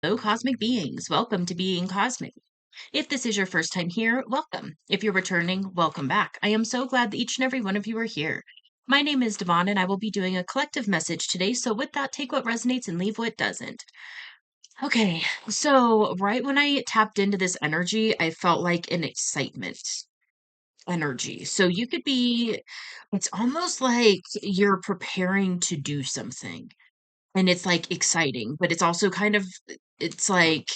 Hello, cosmic beings. Welcome to Being Cosmic. If this is your first time here, welcome. If you're returning, welcome back. I am so glad that each and every one of you are here. My name is Devon, and I will be doing a collective message today. So, with that, take what resonates and leave what doesn't. Okay, so right when I tapped into this energy, I felt like an excitement energy. So, you could be, it's almost like you're preparing to do something. And it's like exciting, but it's also kind of, it's like,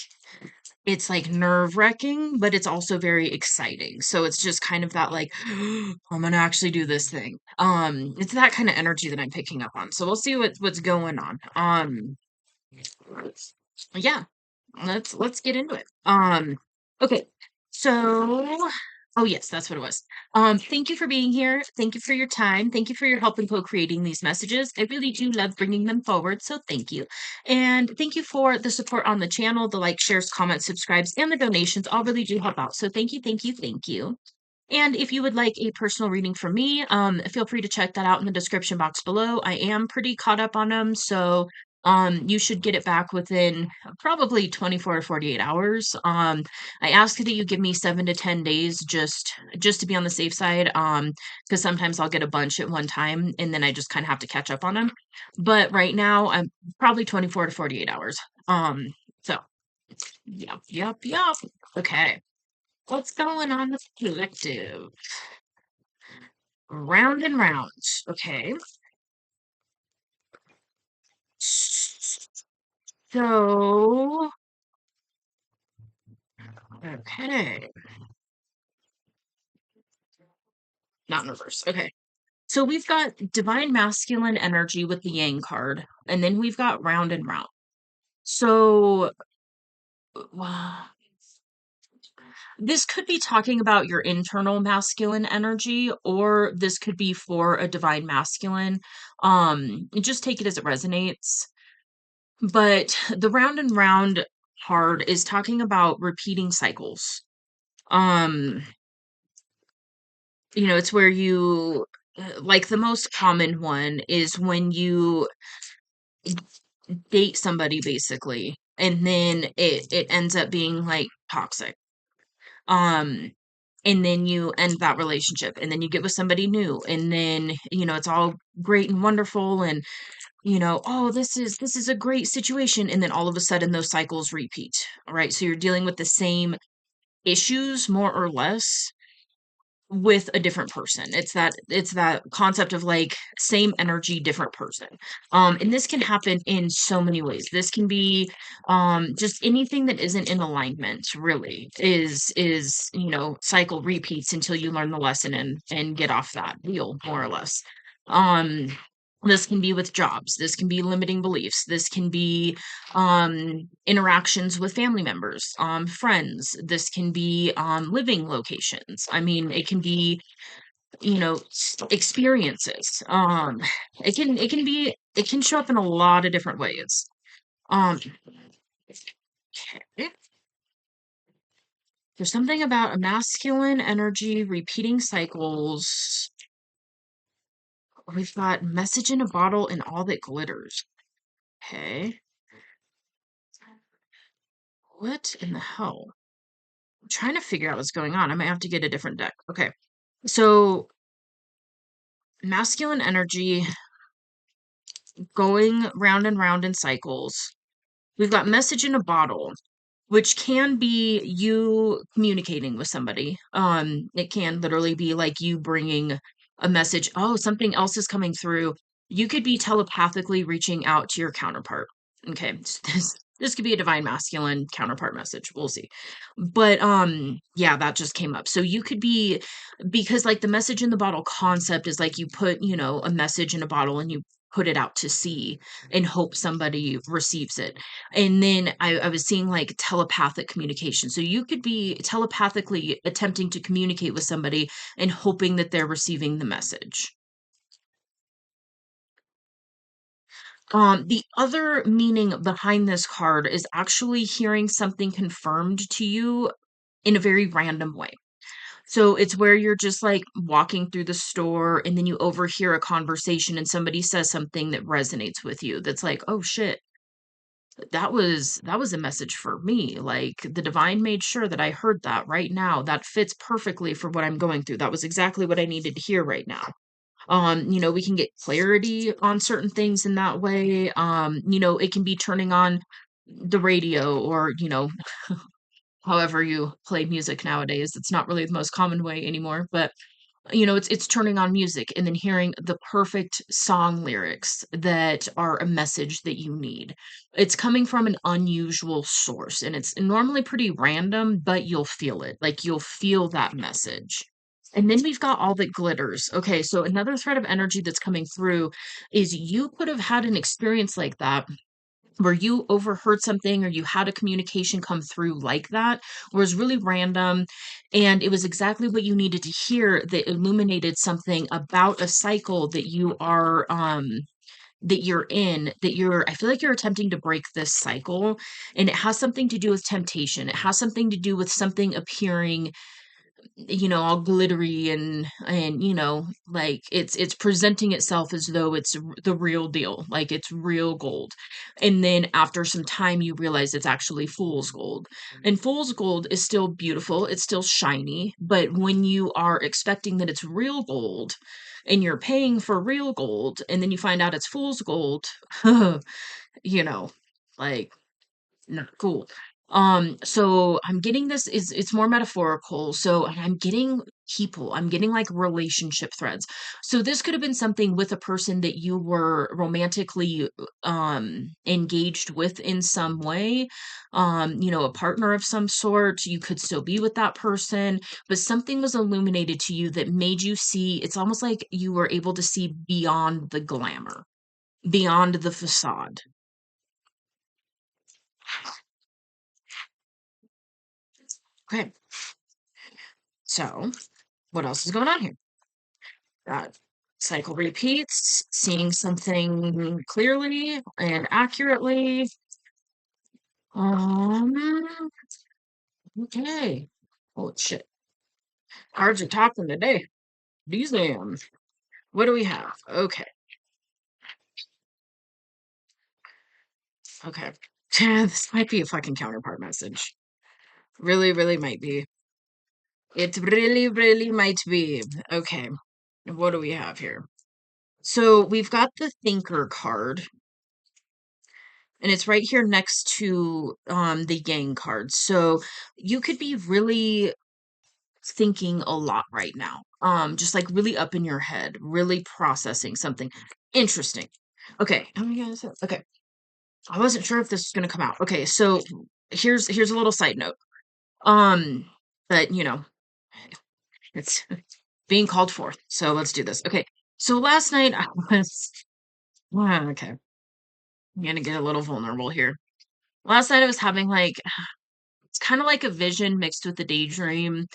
it's like nerve-wracking, but it's also very exciting. So it's just kind of that like, I'm gonna actually do this thing. It's that kind of energy that I'm picking up on. So we'll see what's going on. Yeah, let's get into it. Okay. So, oh yes, that's what it was. Thank you for being here. Thank you for your time. Thank you for your help in co-creating these messages. I really do love bringing them forward, so thank you. And thank you for the support on the channel, the like, shares, comments, subscribes, and the donations. All really do help out. So thank you, thank you, thank you. And if you would like a personal reading from me, feel free to check that out in the description box below. I am pretty caught up on them, so you should get it back within probably 24 to 48 hours. I ask that you give me 7 to 10 days just to be on the safe side. Because sometimes I'll get a bunch at one time and then I just kind of have to catch up on them. But right now I'm probably 24 to 48 hours. So yep. Okay. What's going on with collective? Round and round. Okay. So, okay. Not in reverse. Okay. So we've got divine masculine energy with the yang card, and then we've got round and round. So, wow. This could be talking about your internal masculine energy, or this could be for a divine masculine. Just take it as it resonates. But the round and round card is talking about repeating cycles. Um, it's where you like the most common one is when you date somebody basically, and then it ends up being like toxic. Um, and then you end that relationship, and then you get with somebody new, and then it's all great and wonderful, and oh, this is a great situation, and then all of a sudden those cycles repeat. All right, so you're dealing with the same issues more or less with a different person. It's that concept of like same energy, different person. And this can happen in so many ways. This can be just anything that isn't in alignment really is cycle repeats until you learn the lesson and get off that wheel more or less. Um this can be with jobs. This can be limiting beliefs. This can be interactions with family members, friends. This can be living locations. I mean, it can be experiences. It can show up in a lot of different ways. Um, okay. There's something about a masculine energy repeating cycles. We've got message in a bottle and all that glitters. Okay. What in the hell? I'm trying to figure out what's going on. I might have to get a different deck. Okay. So masculine energy going round and round in cycles. We've got message in a bottle, which can be you communicating with somebody. It can literally be like you bringing a message. Oh, something else is coming through. You could be telepathically reaching out to your counterpart. Okay, so this could be a divine masculine counterpart message. We'll see. But yeah, that just came up. So you could be, because like the message in the bottle concept is like you put, a message in a bottle and you put it out to sea and hope somebody receives it. And then I was seeing like telepathic communication. So you could be telepathically attempting to communicate with somebody and hoping that they're receiving the message. The other meaning behind this card is actually hearing something confirmed to you in a very random way. So it's where you're just like walking through the store and then you overhear a conversation and somebody says something that resonates with you. That's like, oh shit. that was a message for me. Like the divine made sure that I heard that right now. That fits perfectly for what I'm going through. That was exactly what I needed to hear right now. We can get clarity on certain things in that way. It can be turning on the radio or, however you play music nowadays. It's not really the most common way anymore, but it's turning on music and then hearing the perfect song lyrics that are a message that you need. It's coming from an unusual source and it's normally pretty random, but you'll feel it. Like you'll feel that message. And then we've got all that glitters. Okay, so another thread of energy that's coming through is you could have had an experience like that where you overheard something or you had a communication come through like that, where it's really random and it was exactly what you needed to hear that illuminated something about a cycle that you're in, that I feel like you're attempting to break this cycle, and it has something to do with temptation. It has something to do with something appearing, all glittery and like it's presenting itself as though it's the real deal, like it's real gold. And then after some time you realize it's actually fool's gold. And fool's gold is still beautiful, it's still shiny, but when you are expecting that it's real gold and you're paying for real gold and then you find out it's fool's gold, you know, like not cool. So I'm getting this is it's more metaphorical. So and I'm getting people, I'm getting like relationship threads. So this could have been something with a person that you were romantically engaged with in some way. A partner of some sort. You could still be with that person, but something was illuminated to you that made you see, it's almost like you were able to see beyond the glamour, beyond the facade. Okay. So what else is going on here? That cycle repeats, seeing something clearly and accurately. Um, okay. Oh shit. Cards are talking today. These damn. What do we have? Okay. Okay. This might be a fucking counterpart message. Really, really might be. It really, really might be. Okay. What do we have here? So we've got the thinker card, and it's right here next to the yang card. So you could be really thinking a lot right now. Just like really up in your head, really processing something interesting. Okay. Oh my God. Okay. I wasn't sure if this was gonna come out. Okay, so here's a little side note. Um, but it's being called forth. So let's do this. Okay. So last night I was okay. I'm gonna get a little vulnerable here. Last night I was having like it's kind of like a vision mixed with a daydream.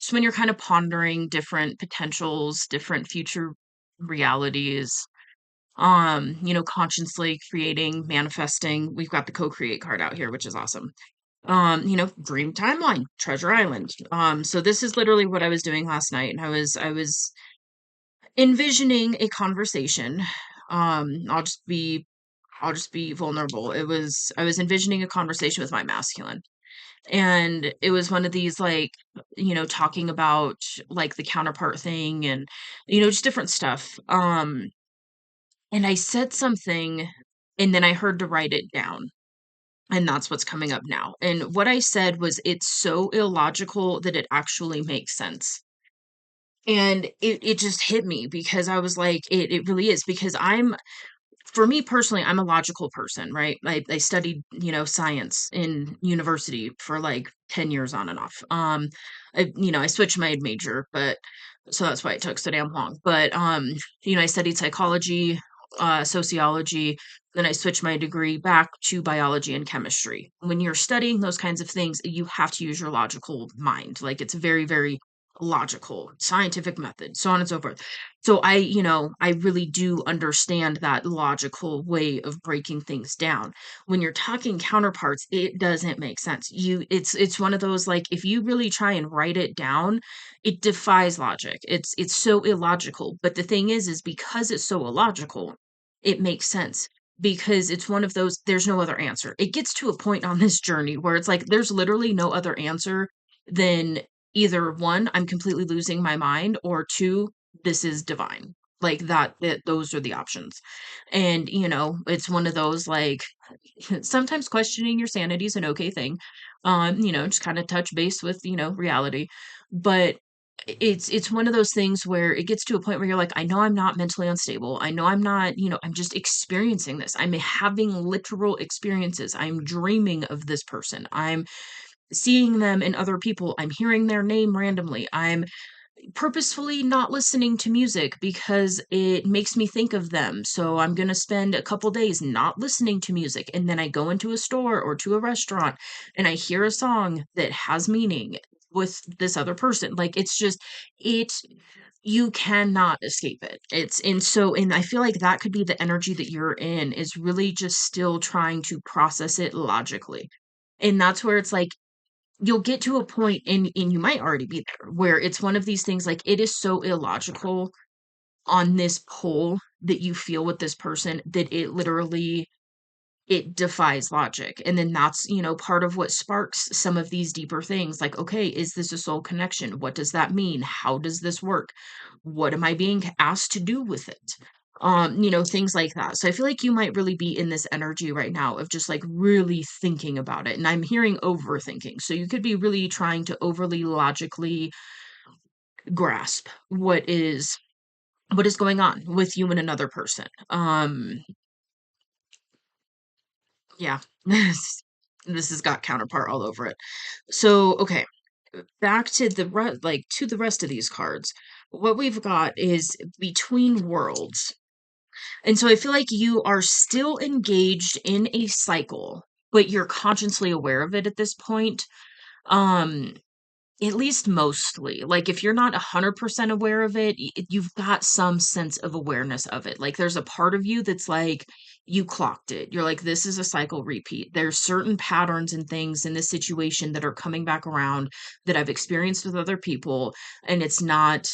Just when you're kind of pondering different potentials, different future realities, consciously creating, manifesting. We've got the co-create card out here, which is awesome. Dream timeline, Treasure Island. So this is literally what I was doing last night, and I was envisioning a conversation. I'll just be vulnerable. I was envisioning a conversation with my masculine. And it was one of these like, talking about like the counterpart thing and just different stuff. And I said something and then I heard to write it down. And that's what's coming up now. And what I said was it's so illogical that it actually makes sense. And it just hit me because I was like, it really is because for me personally, I'm a logical person, right? I studied, science in university for like 10 years on and off. I switched my major, but so that's why it took so damn long. But I studied psychology, sociology, then I switched my degree back to biology and chemistry. When you're studying those kinds of things, you have to use your logical mind. Like it's very, very logical, scientific method, so on and so forth. So I really do understand that logical way of breaking things down. When you're talking counterparts, it doesn't make sense. It's one of those like if you really try and write it down, it defies logic. It's so illogical. But the thing is because it's so illogical, it makes sense. because it's one of those, there's no other answer. It gets to a point on this journey where it's like there's literally no other answer than either one, I'm completely losing my mind, or two, this is divine. Like those are the options. And, it's one of those like sometimes questioning your sanity is an okay thing. Just kind of touch base with, reality. But it's one of those things where it gets to a point where you're like, I know I'm not mentally unstable. I know I'm not, I'm just experiencing this. I'm having literal experiences. I'm dreaming of this person. I'm seeing them in other people. I'm hearing their name randomly. I'm purposefully not listening to music because it makes me think of them. So I'm going to spend a couple days not listening to music. And then I go into a store or to a restaurant and I hear a song that has meaning with this other person. Like it's just, it, you cannot escape it. And I feel like that could be the energy that you're in, is really just still trying to process it logically. And that's where it's like, you'll get to a point, and you might already be there, where it's one of these things like it is so illogical on this pull that you feel with this person that it literally, it defies logic. And then that's, part of what sparks some of these deeper things like, okay, is this a soul connection? What does that mean? How does this work? What am I being asked to do with it? Things like that. So I feel like you might really be in this energy right now of just like really thinking about it. And I'm hearing overthinking. So you could be really trying to overly logically grasp what is going on with you and another person. Yeah. This has got counterpart all over it. So, okay, back to the rest of these cards. What we've got is between worlds. And so I feel like you are still engaged in a cycle, but you're consciously aware of it at this point. Um, at least mostly. Like if you're not 100% aware of it, you've got some sense of awareness of it. Like there's a part of you that's like, you clocked it. You're like, this is a cycle repeat. There's certain patterns and things in this situation that are coming back around that I've experienced with other people, and it's not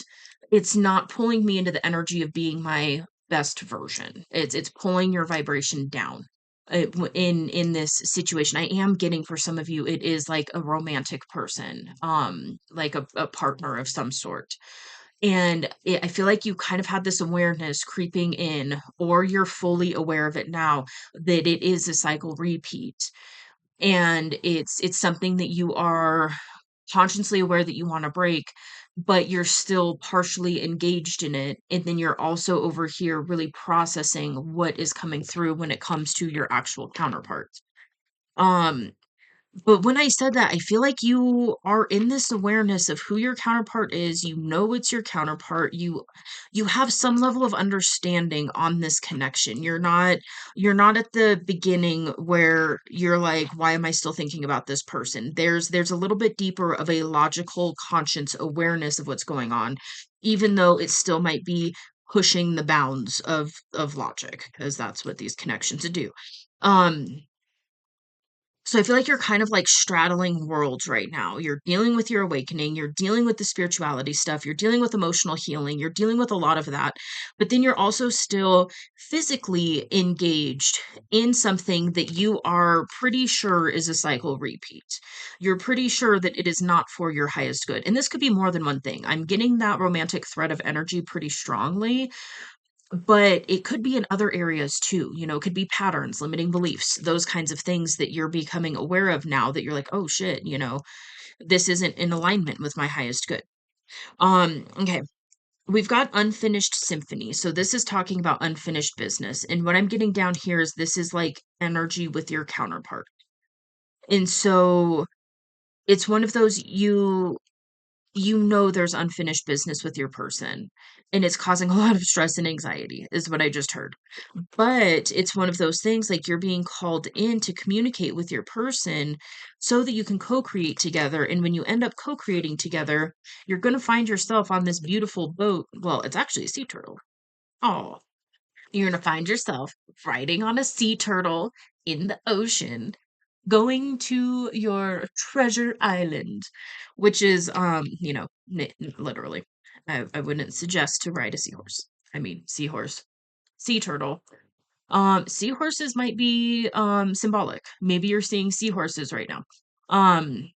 pulling me into the energy of being my best version. It's pulling your vibration down. In this situation, I am getting, for some of you, it is like a romantic person, like a partner of some sort. And I feel like you kind of had this awareness creeping in, or you're fully aware of it now, that it is a cycle repeat. And it's something that you are consciously aware that you want to break, but you're still partially engaged in it. And then you're also over here really processing what is coming through when it comes to your actual counterpart. Um, but when I said that, I feel like you are in this awareness of who your counterpart is. You know it's your counterpart. You have some level of understanding on this connection. You're not at the beginning where you're like, why am I still thinking about this person? There's a little bit deeper of a logical conscience awareness of what's going on, even though it still might be pushing the bounds of logic, because that's what these connections do. Um so I feel like you're kind of like straddling worlds right now. You're dealing with your awakening, you're dealing with the spirituality stuff, you're dealing with emotional healing, you're dealing with a lot of that. But then you're also still physically engaged in something that you are pretty sure is a cycle repeat. You're pretty sure that it is not for your highest good. And this could be more than one thing. I'm getting that romantic thread of energy pretty strongly, but it could be in other areas too. It could be patterns, limiting beliefs, those kinds of things that you're becoming aware of now, that you're like, oh shit, this isn't in alignment with my highest good. Okay. We've got unfinished symphony. So this is talking about unfinished business. And what I'm getting down here is this is like energy with your counterpart. And so it's one of those, there's unfinished business with your person, and it's causing a lot of stress and anxiety, is what I just heard. But it's one of those things like you're being called in to communicate with your person so that you can co-create together. And when you end up co-creating together, you're going to find yourself on this beautiful boat. Well, it's actually a sea turtle. Oh, you're going to find yourself riding on a sea turtle in the ocean, going to your treasure island, which is, literally, I wouldn't suggest to ride a seahorse. I mean, seahorse, sea turtle. Seahorses might be symbolic. Maybe you're seeing seahorses right now. Um,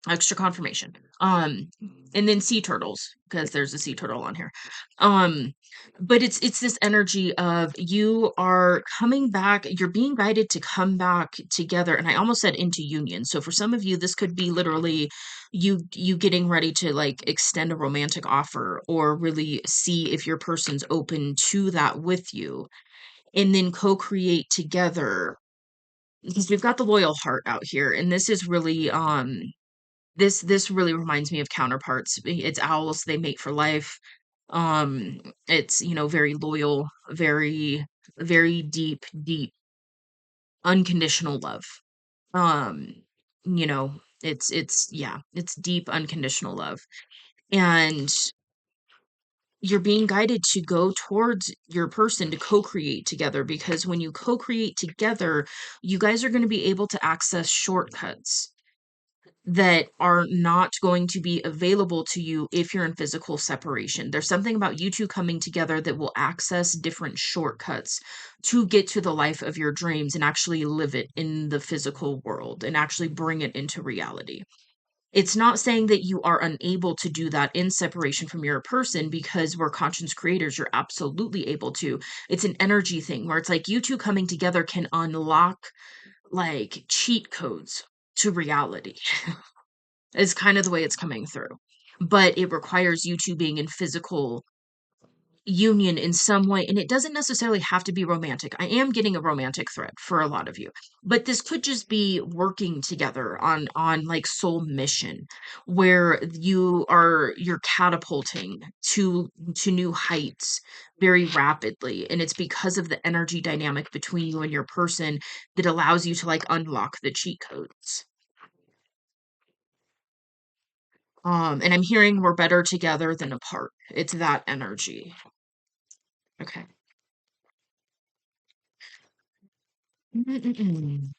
Extra confirmation. And then sea turtles, because there's a sea turtle on here. Um, but it's this energy of you are coming back, you're being guided to come back together, and I almost said into union. So for some of you, this could be literally you getting ready to like extend a romantic offer or really see if your person's open to that with you, and then co-create together. Because we've got the loyal heart out here, and this is really this really reminds me of counterparts. It's owls, they mate for life. It's, very loyal, very deep, unconditional love. Um, it's yeah, it's deep unconditional love. And you're being guided to go towards your person to co-create together, because when you co-create together, you guys are going to be able to access shortcuts that are not going to be available to you if you're in physical separation. There's something about you two coming together that will access different shortcuts to get to the life of your dreams and actually live it in the physical world and actually bring it into reality. It's not saying that you are unable to do that in separation from your person, because we're conscience creators. You're absolutely able to. It's an energy thing where it's like you two coming together can unlock like cheat codes to reality is kind of the way it's coming through. But it requires you two being in physical union in some way. And it doesn't necessarily have to be romantic. I am getting a romantic thread for a lot of you. But this could just be working together on like soul mission, where you're catapulting to new heights very rapidly. And it's because of the energy dynamic between you and your person that allows you to like unlock the cheat codes. And I'm hearing we're better together than apart. It's that energy. Okay. Mm-mm-mm.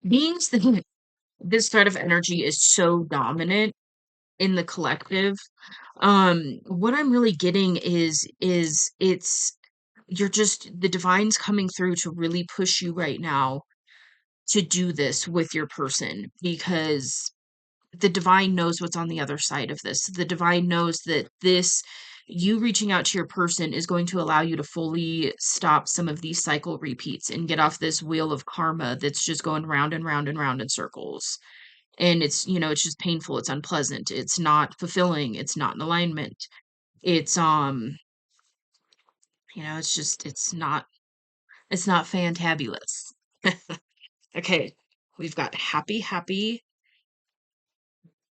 Beings that this thread of energy is so dominant in the collective. What I'm really getting is it's you're just the divine's coming through to really push you right now to do this with your person, because the divine knows what's on the other side of this. The divine knows that you reaching out to your person is going to allow you to fully stop some of these cycle repeats and get off this wheel of karma that's just going round and round and round in circles. And it's just painful, it's unpleasant, it's not fulfilling, it's not in alignment. It's it's not fantabulous. Okay, we've got happy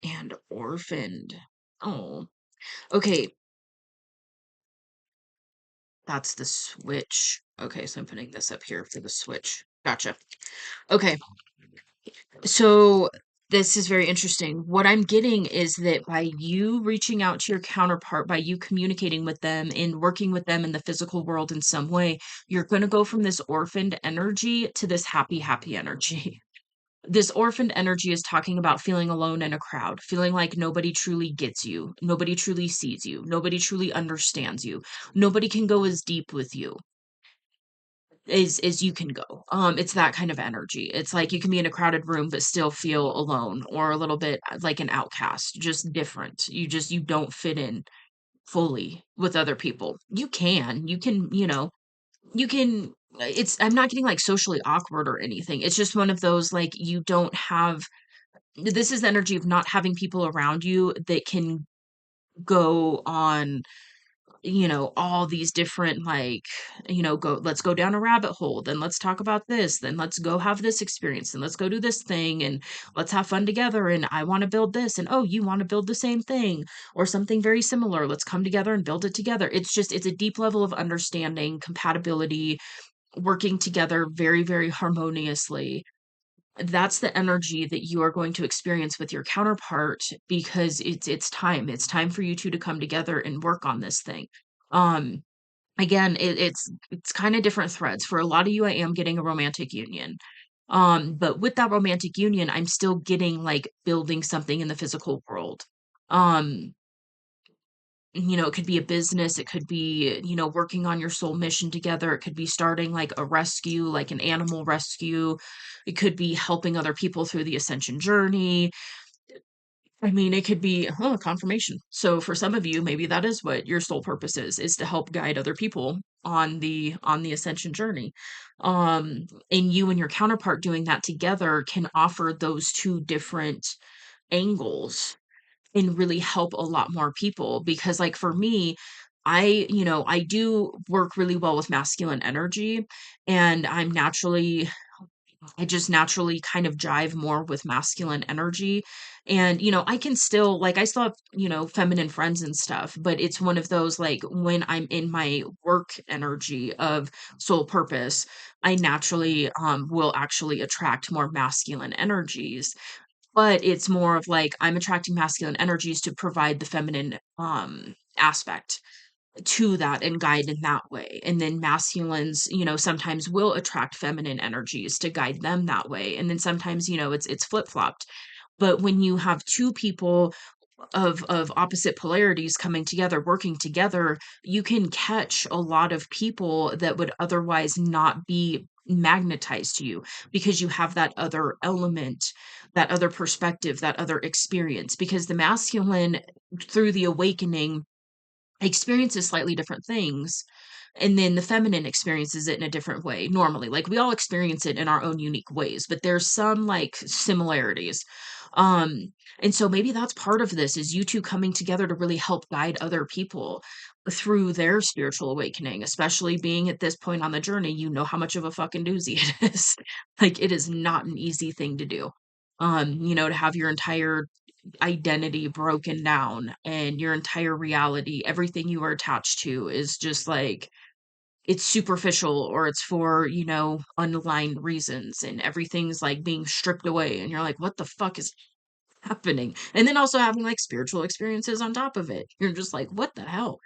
and orphaned. Oh, okay. That's the switch. Okay, so I'm putting this up here for the switch. Gotcha. Okay, so this is very interesting. What I'm getting is that by you reaching out to your counterpart, by you communicating with them and working with them in the physical world in some way, you're going to go from this orphaned energy to this happy energy. This orphaned energy is talking about feeling alone in a crowd, feeling like nobody truly gets you, nobody truly sees you, nobody truly understands you, nobody can go as deep with you as you can go. It's that kind of energy. It's like you can be in a crowded room but still feel alone or a little bit like an outcast, just different. You don't fit in fully with other people. You can it's I'm not getting like socially awkward or anything. It's just one of those like you don't have this is the energy of not having people around you that can go on all these different like let's go down a rabbit hole, then let's talk about this, then let's go have this experience, and let's go do this thing, and let's have fun together, and I want to build this, and oh, you want to build the same thing or something very similar, let's come together and build it together. It's a deep level of understanding, compatibility, working together very harmoniously. That's the energy that you are going to experience with your counterpart, because it's time for you two to come together and work on this thing. um Again, it's kind of different threads. For a lot of you, I am getting a romantic union. But with that romantic union, I'm still getting like building something in the physical world. Um, it could be a business, it could be, working on your soul mission together, it could be starting like a rescue, like an animal rescue, it could be helping other people through the ascension journey. I mean, it could be, oh, confirmation. So for some of you, maybe that is what your soul purpose is to help guide other people on the ascension journey. And you and your counterpart doing that together can offer those two different angles and really help a lot more people because like for me, I do work really well with masculine energy, and I just naturally kind of jive more with masculine energy. And, I can still, like, I still have, feminine friends and stuff, but it's one of those, like, when I'm in my work energy of soul purpose, I naturally will actually attract more masculine energies. But it's more of like I'm attracting masculine energies to provide the feminine aspect to that and guide in that way. And then masculines, sometimes will attract feminine energies to guide them that way. And then sometimes, it's flip-flopped. But when you have two people of opposite polarities coming together, working together, you can catch a lot of people that would otherwise not be magnetized to you because you have that other element, that other perspective, that other experience. Because the masculine, through the awakening, experiences slightly different things, and then the feminine experiences it in a different way normally. Like we all experience it in our own unique ways, but there's some like similarities. And so maybe that's part of this is you two coming together to really help guide other people through their spiritual awakening, especially being at this point on the journey. You know how much of a fucking doozy it is. Like it is not an easy thing to do. To have your entire identity broken down and your entire reality, everything you are attached to is just like it's superficial or it's for, unaligned reasons, and everything's like being stripped away and you're like, what the fuck is happening? And then also having like spiritual experiences on top of it. You're just like, what the hell?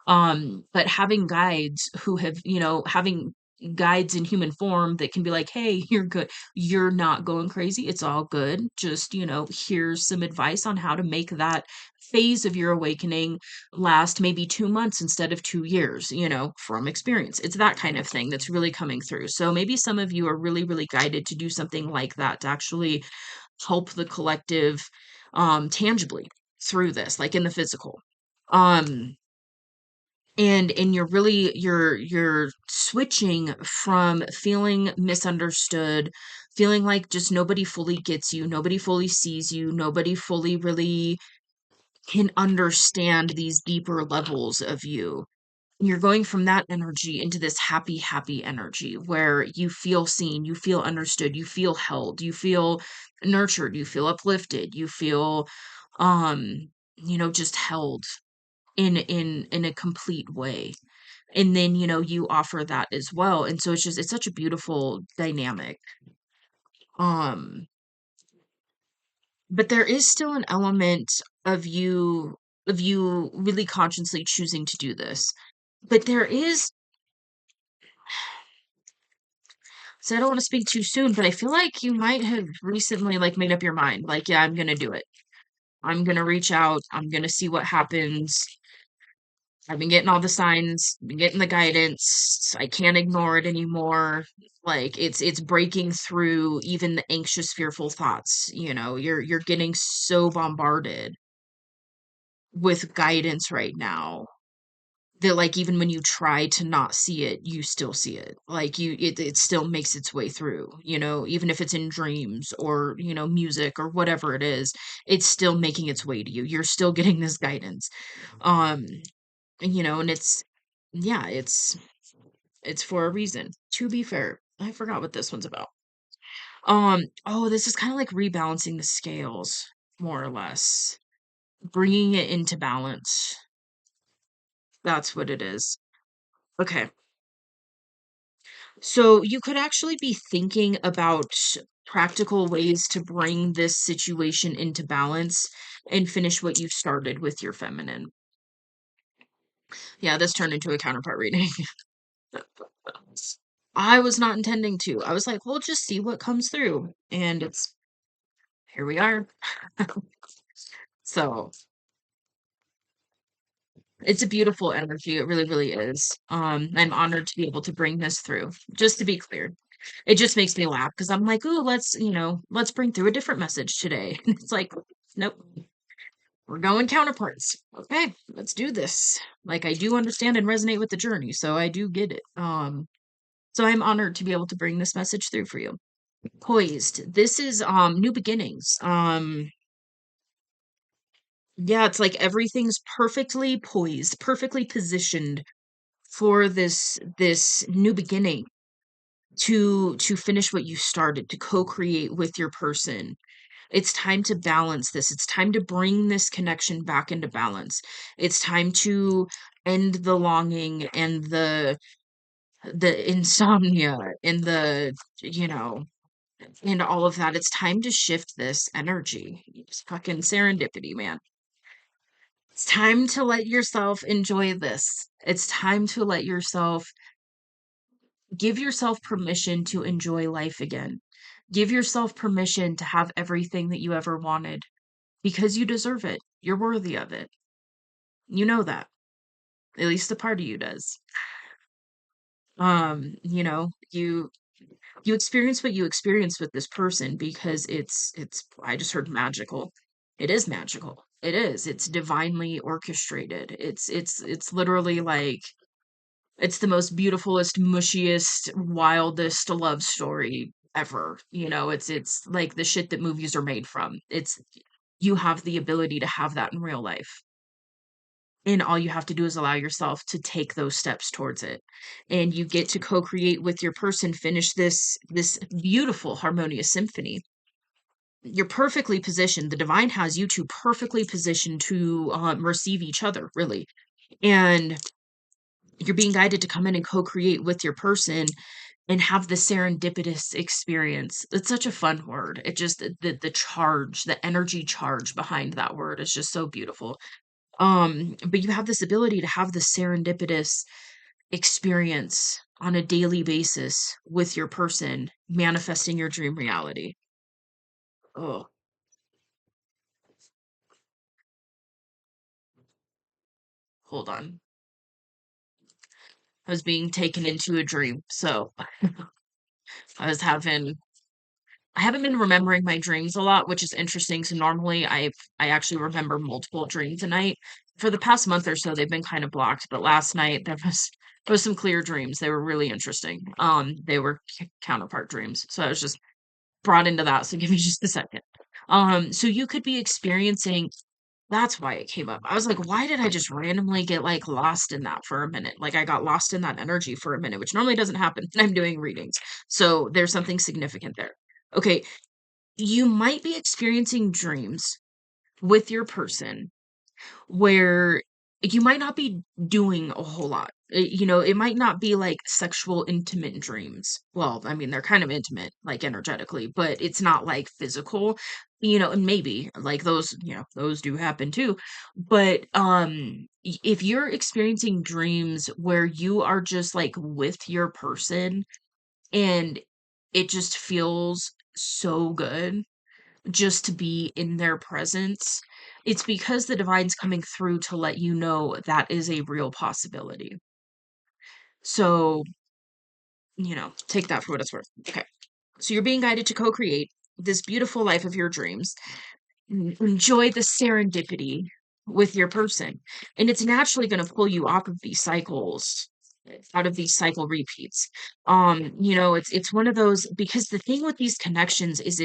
But having guides who have, having guides in human form that can be like, hey, you're good. You're not going crazy. It's all good. Just, here's some advice on how to make that phase of your awakening last maybe 2 months instead of 2 years, from experience. It's that kind of thing that's really coming through. So maybe some of you are really, really guided to do something like that to actually help the collective tangibly through this, like in the physical. Um, and you're switching from feeling misunderstood, feeling like just nobody fully gets you, nobody fully sees you, nobody fully really can understand these deeper levels of you. And you're going from that energy into this happy, happy energy where you feel seen, you feel understood, you feel held, you feel nurtured, you feel uplifted, you feel just held in a complete way. And then, you offer that as well. And so it's such a beautiful dynamic. Um, but there is still an element of you really consciously choosing to do this. But there is, so I don't want to speak too soon, but I feel like you might have recently like made up your mind. Like, yeah, I'm gonna do it. I'm gonna reach out. I'm gonna see what happens. I've been getting all the signs, been getting the guidance. I can't ignore it anymore. Like it's breaking through even the anxious, fearful thoughts. You're getting so bombarded with guidance right now that like even when you try to not see it, you still see it. Like it still makes its way through, even if it's in dreams or, music or whatever it is, it's still making its way to you. You're still getting this guidance. Um, and yeah, it's for a reason. To be fair, I forgot what this one's about. Oh, this is kind of like rebalancing the scales, more or less. Bringing it into balance. That's what it is. Okay. So you could actually be thinking about practical ways to bring this situation into balance and finish what you started with your feminine. Yeah, this turned into a counterpart reading. I was not intending to. I was like, we'll just see what comes through. And here we are. So It's a beautiful energy. It really, really is. I'm honored to be able to bring this through. Just to be clear, it just makes me laugh because I'm like, "Ooh, let's bring through a different message today." It's like, nope, we're going counterparts. Okay, let's do this. Like I do understand and resonate with the journey, so I do get it. So I'm honored to be able to bring this message through for you. Poised. This is new beginnings. Yeah, it's like everything's perfectly poised, perfectly positioned for this new beginning to finish what you started, to co-create with your person. It's time to balance this. It's time to bring this connection back into balance. It's time to end the longing and the insomnia and you know, and all of that. It's time to shift this energy. It's fucking serendipity, man. It's time to let yourself enjoy this. It's time to let yourself give yourself permission to enjoy life again. Give yourself permission to have everything that you ever wanted because you deserve it. You're worthy of it. You know that. At least a part of you does. You know, you experience what you experience with this person because it's I just heard magical. It is magical. It is. It's divinely orchestrated. It's literally like it's the most beautifulest, mushiest, wildest love story ever. You know, it's like the shit that movies are made from. It's you have the ability to have that in real life. And all you have to do is allow yourself to take those steps towards it. And you get to co-create with your person, finish this beautiful harmonious symphony. You're perfectly positioned. The divine has you two perfectly positioned to receive each other, really. And you're being guided to come in and co-create with your person and have the serendipitous experience. It's such a fun word. It just the charge, the energy charge behind that word is just so beautiful. But you have this ability to have the serendipitous experience on a daily basis with your person, manifesting your dream reality. Oh, hold on. I was being taken into a dream. So I was having I haven't been remembering my dreams a lot, which is interesting. So normally I actually remember multiple dreams a night. For the past month or so, they've been kind of blocked, but last night there was some clear dreams. They were really interesting. They were counterpart dreams. So I was just brought into that. So give me just a second. So you could be experiencing that's why it came up. I was like, why did I just randomly get like lost in that for a minute? Like I got lost in that energy for a minute, which normally doesn't happen when I'm doing readings. So there's something significant there. Okay, you might be experiencing dreams with your person where you might not be doing a whole lot. You know, it might not be like sexual intimate dreams. Well, I mean, they're kind of intimate, like energetically, but it's not like physical, you know, and maybe like those, you know, those do happen too. But if you're experiencing dreams where you are just like with your person and it just feels so good just to be in their presence, it's because the divine's coming through to let you know that is a real possibility. So, you know, take that for what it's worth. Okay. So you're being guided to co-create this beautiful life of your dreams. Enjoy the serendipity with your person. And it's naturally going to pull you off of these cycles, out of these cycle repeats. You know, it's one of those because the thing with these connections is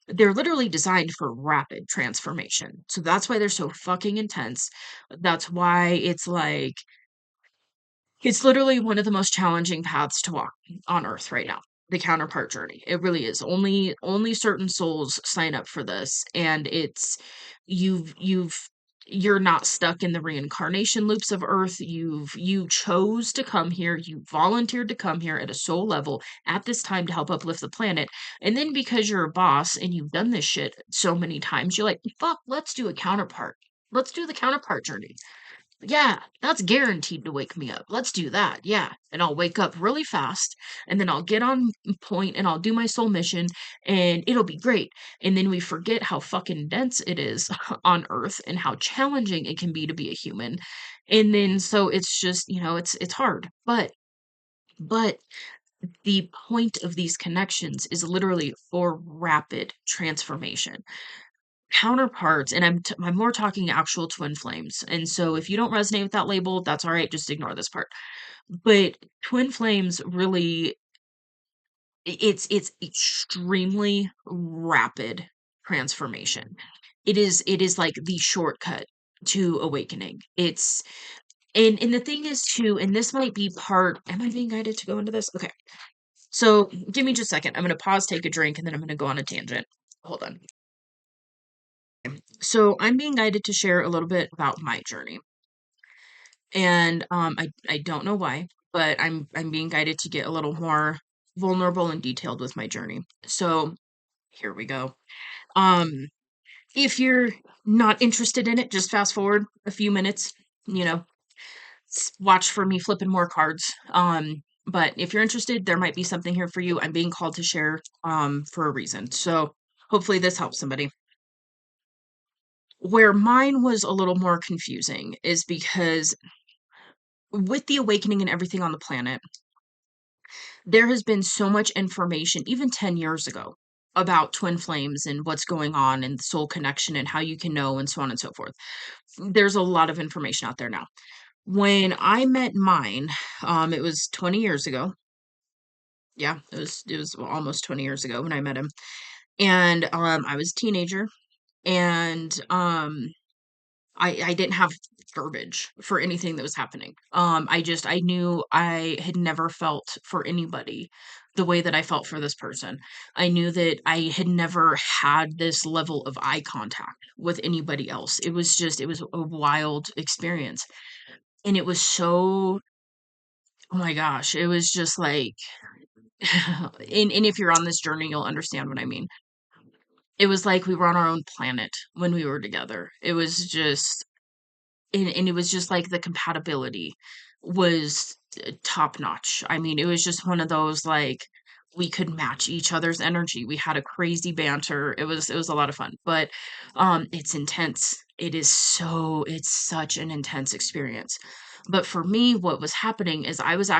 they're literally designed for rapid transformation. So that's why they're so fucking intense. That's why it's like it's literally one of the most challenging paths to walk on earth right now. The counterpart journey. It really is. Only certain souls sign up for this and it's you've you're not stuck in the reincarnation loops of earth. You chose to come here. You volunteered to come here at a soul level at this time to help uplift the planet. And then because you're a boss and you've done this shit so many times, you're like, "Fuck, let's do a counterpart. Let's do the counterpart journey." Yeah, that's guaranteed to wake me up. Let's do that. Yeah. And I'll wake up really fast and then I'll get on point and I'll do my soul mission and it'll be great. And then we forget how fucking dense it is on Earth and how challenging it can be to be a human. And then so it's just, it's hard. But the point of these connections is literally for rapid transformation. Counterparts, and I'm more talking actual twin flames. And so if you don't resonate with that label, that's all right, just ignore this part. But twin flames really it's extremely rapid transformation. It is like the shortcut to awakening. It's and the thing is too, and this might be part, am I being guided to go into this? Okay. So give me just a second. I'm gonna pause, take a drink, and then I'm gonna go on a tangent. Hold on. So I'm being guided to share a little bit about my journey. And I don't know why, but I'm being guided to get a little more vulnerable and detailed with my journey. So here we go. Um if you're not interested in it, just fast forward a few minutes, you know, watch for me flipping more cards. But if you're interested, there might be something here for you. I'm being called to share for a reason. So hopefully this helps somebody. Where mine was a little more confusing is because with the awakening and everything on the planet, there has been so much information, even 10 years ago, about twin flames and what's going on and the soul connection and how you can know and so on and so forth. There's a lot of information out there now. When I met mine, it was 20 years ago. Yeah, it was almost 20 years ago when I met him. And I was a teenager and I didn't have verbiage for anything that was happening. I knew I had never felt for anybody the way that I felt for this person. I knew that I had never had this level of eye contact with anybody else. It was a wild experience. And it was so, oh my gosh, it was just like, and if you're on this journey, you'll understand what I mean. It was like we were on our own planet when we were together. It was just, and it was just like the compatibility was top notch. I mean, it was just one of those like we could match each other's energy. We had a crazy banter. It was a lot of fun, but it's intense. It's such an intense experience. But for me, what was happening is I was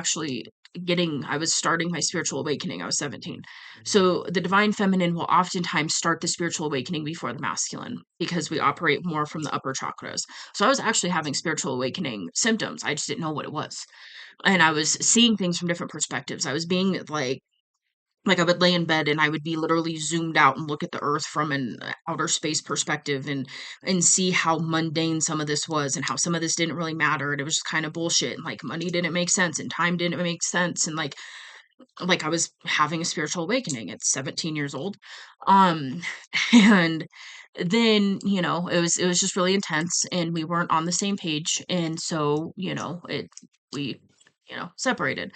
starting my spiritual awakening. I was 17. So the divine feminine will oftentimes start the spiritual awakening before the masculine because we operate more from the upper chakras. So I was actually having spiritual awakening symptoms. I just didn't know what it was. And I was seeing things from different perspectives. I was being like I would lay in bed and I would be literally zoomed out and look at the earth from an outer space perspective and see how mundane some of this was and how some of this didn't really matter and it was just kind of bullshit and like money didn't make sense and time didn't make sense and like I was having a spiritual awakening at 17 years old. Um and then, it was just really intense and we weren't on the same page and so, we separated.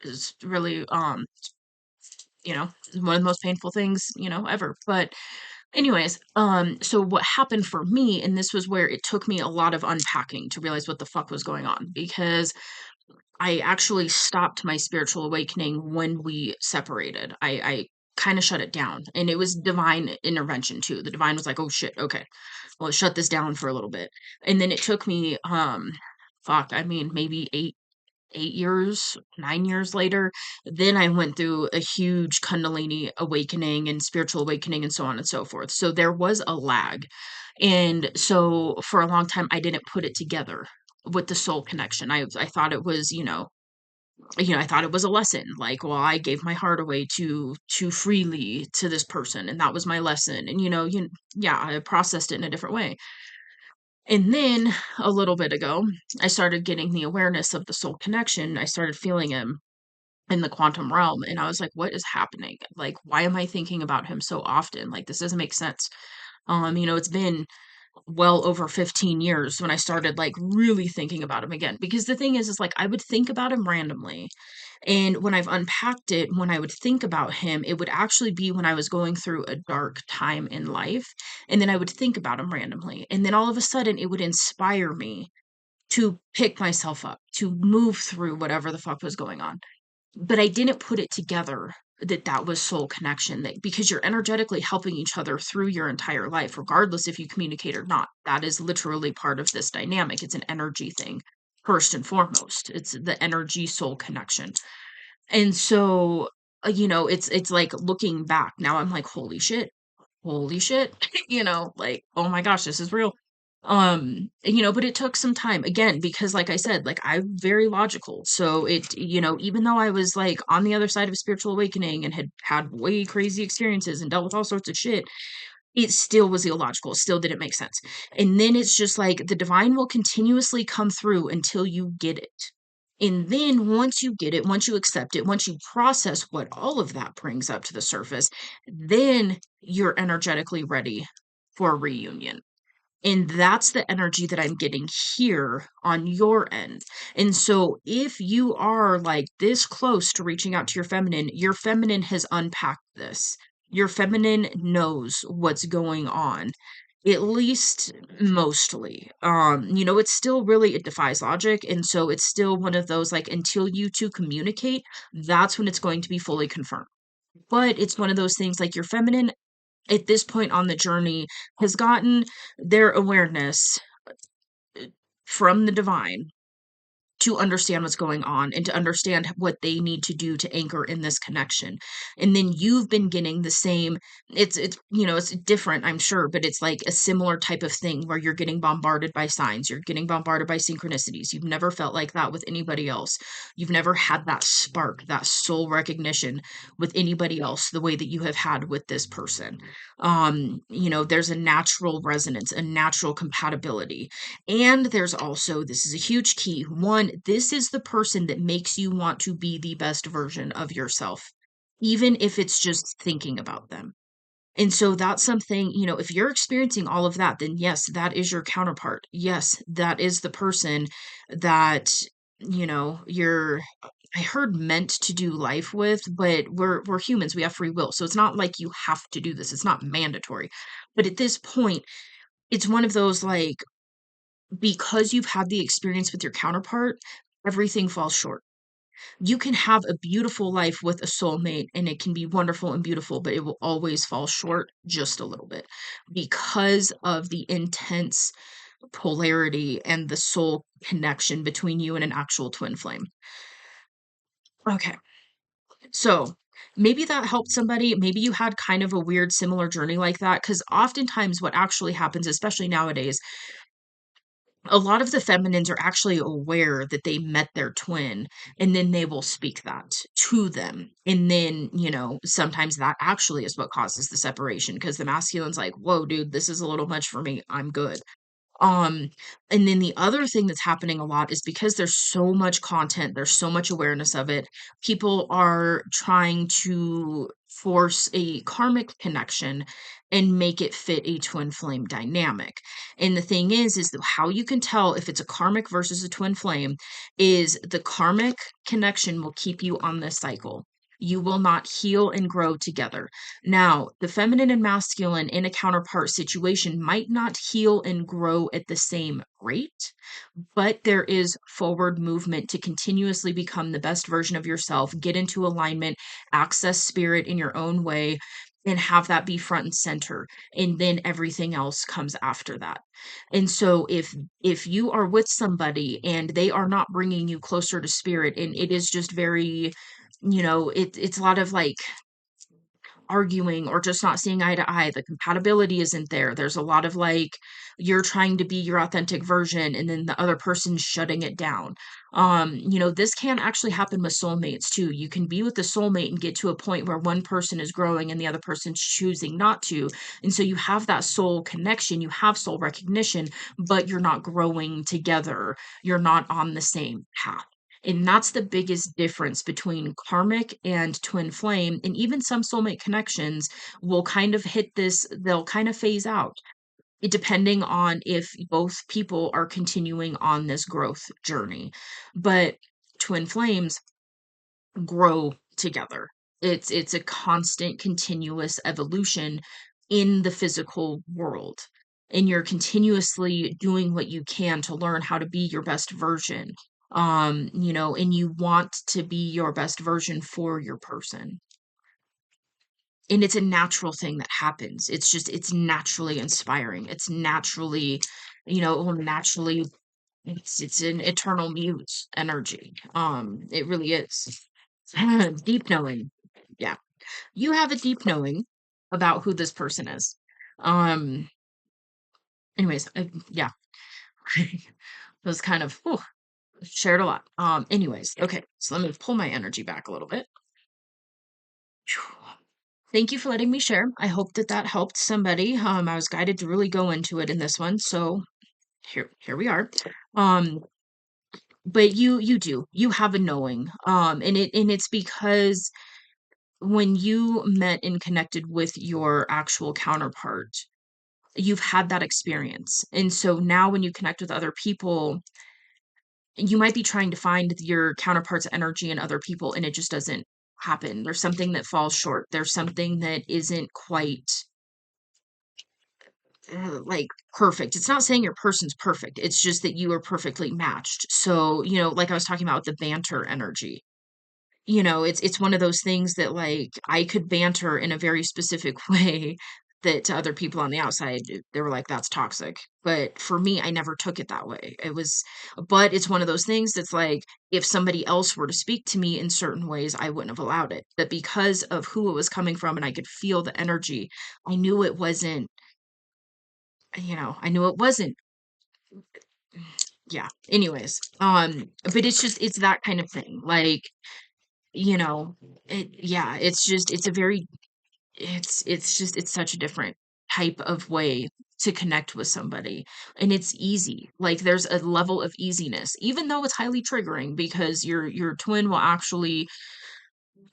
Is really one of the most painful things, ever. But anyways, so what happened for me, and this was where it took me a lot of unpacking to realize what the fuck was going on, because I actually stopped my spiritual awakening when we separated. I kind of shut it down, and it was divine intervention too. The divine was like, "Oh shit, okay, well, shut this down for a little bit," and then it took me, fuck, I mean, maybe 8 years, 9 years later, then I went through a huge Kundalini awakening and spiritual awakening and so on and so forth. So there was a lag. And so for a long time, I didn't put it together with the soul connection. I thought it was, I thought it was a lesson. Like, well, I gave my heart away too freely to this person, and that was my lesson. And yeah, I processed it in a different way. And then a little bit ago, I started getting the awareness of the soul connection. I started feeling him in the quantum realm. And I was like, what is happening? Like, why am I thinking about him so often? Like, this doesn't make sense. It's been well over 15 years when I started like really thinking about him again. Because the thing is like I would think about him randomly And when I've unpacked it, when I would think about him, it would actually be when I was going through a dark time in life. And then I would think about him randomly. And then all of a sudden, it would inspire me to pick myself up, to move through whatever the fuck was going on. But I didn't put it together that that was soul connection, that because you're energetically helping each other through your entire life, regardless if you communicate or not. That is literally part of this dynamic. It's an energy thing, first and foremost. It's the energy soul connection. And so, it's like looking back now, I'm like, holy shit, like, oh my gosh, this is real. But it took some time again, because like I said, like I'm very logical. So even though I was like on the other side of a spiritual awakening and had way crazy experiences and dealt with all sorts of shit, it still was illogical. It still didn't make sense. And then it's just like the divine will continuously come through until you get it. And then once you get it, once you accept it, once you process what all of that brings up to the surface, then you're energetically ready for a reunion. And that's the energy that I'm getting here on your end. And so if you are like this close to reaching out to your feminine has unpacked this. Your feminine knows what's going on. At least mostly. It's still really, it defies logic. And so it's still one of those like until you two communicate, that's when it's going to be fully confirmed. But it's one of those things like your feminine at this point on the journey has gotten their awareness from the divine to understand what's going on and to understand what they need to do to anchor in this connection. And then you've been getting the same, it's different, I'm sure, but it's like a similar type of thing where you're getting bombarded by signs, you're getting bombarded by synchronicities. You've never felt like that with anybody else. You've never had that spark, that soul recognition with anybody else the way that you have had with this person. There's a natural resonance, a natural compatibility. And there's also, this is a huge key. One, this is the person that makes you want to be the best version of yourself, even if it's just thinking about them. And so that's something, if you're experiencing all of that, then yes, that is your counterpart. Yes, that is the person that, you're, I heard meant to do life with, but we're humans, we have free will. So it's not like you have to do this. It's not mandatory. But at this point, it's one of those like because you've had the experience with your counterpart, everything falls short. You can have a beautiful life with a soulmate and it can be wonderful and beautiful, but it will always fall short just a little bit because of the intense polarity and the soul connection between you and an actual twin flame. Okay. So maybe that helped somebody. Maybe you had kind of a weird similar journey like that. Because oftentimes, what actually happens, especially nowadays, a lot of the feminines are actually aware that they met their twin, and then they will speak that to them. And then, sometimes that actually is what causes the separation because the masculine's like, whoa, dude, this is a little much for me. I'm good. Um, and then the other thing that's happening a lot is because there's so much content, there's so much awareness of it, people are trying to force a karmic connection and make it fit a twin flame dynamic. And the thing is that how you can tell if it's a karmic versus a twin flame is the karmic connection will keep you on this cycle. You will not heal and grow together. Now, the feminine and masculine in a counterpart situation might not heal and grow at the same rate, but there is forward movement to continuously become the best version of yourself, get into alignment, access spirit in your own way, and have that be front and center. And then everything else comes after that. And so if you are with somebody and they are not bringing you closer to spirit and it is just very it's a lot of like arguing or just not seeing eye to eye. The compatibility isn't there. There's a lot of like you're trying to be your authentic version and then the other person's shutting it down. This can actually happen with soulmates too. You can be with the soulmate and get to a point where one person is growing and the other person's choosing not to. And so you have that soul connection, you have soul recognition, but you're not growing together. You're not on the same path. And that's the biggest difference between karmic and twin flame. And even some soulmate connections will kind of hit this, they'll kind of phase out, depending on if both people are continuing on this growth journey. But twin flames, grow together. It's a constant, continuous evolution in the physical world. And you're continuously doing what you can to learn how to be your best version. And you want to be your best version for your person. And it's a natural thing that happens. It's naturally inspiring. It's naturally, it will naturally it's an eternal muse energy. It really is. Deep knowing. Yeah. You have a deep knowing about who this person is. Um, anyways, yeah. It was kind of shared a lot. Anyways, okay. So let me pull my energy back a little bit. Thank you for letting me share. I hope that that helped somebody. I was guided to really go into it in this one, so here we are. Um, but you have a knowing. And it's because when you met and connected with your actual counterpart, you've had that experience. And so now when you connect with other people, you might be trying to find your counterpart's energy in other people and it just doesn't happen. There's something that falls short. There's something that isn't quite like perfect. It's not saying your person's perfect. It's just that you are perfectly matched. So, like I was talking about with the banter energy, it's one of those things that like I could banter in a very specific way that to other people on the outside they were like that's toxic. But for me, I never took it that way. But it's one of those things that's like if somebody else were to speak to me in certain ways, I wouldn't have allowed it. But because of who it was coming from and I could feel the energy, I knew it wasn't, I knew it wasn't yeah. Anyways, but it's that kind of thing. Like, you know, yeah, it's a very it's such a different type of way to connect with somebody. And it's easy. Like there's a level of easiness, even though it's highly triggering because your twin will actually,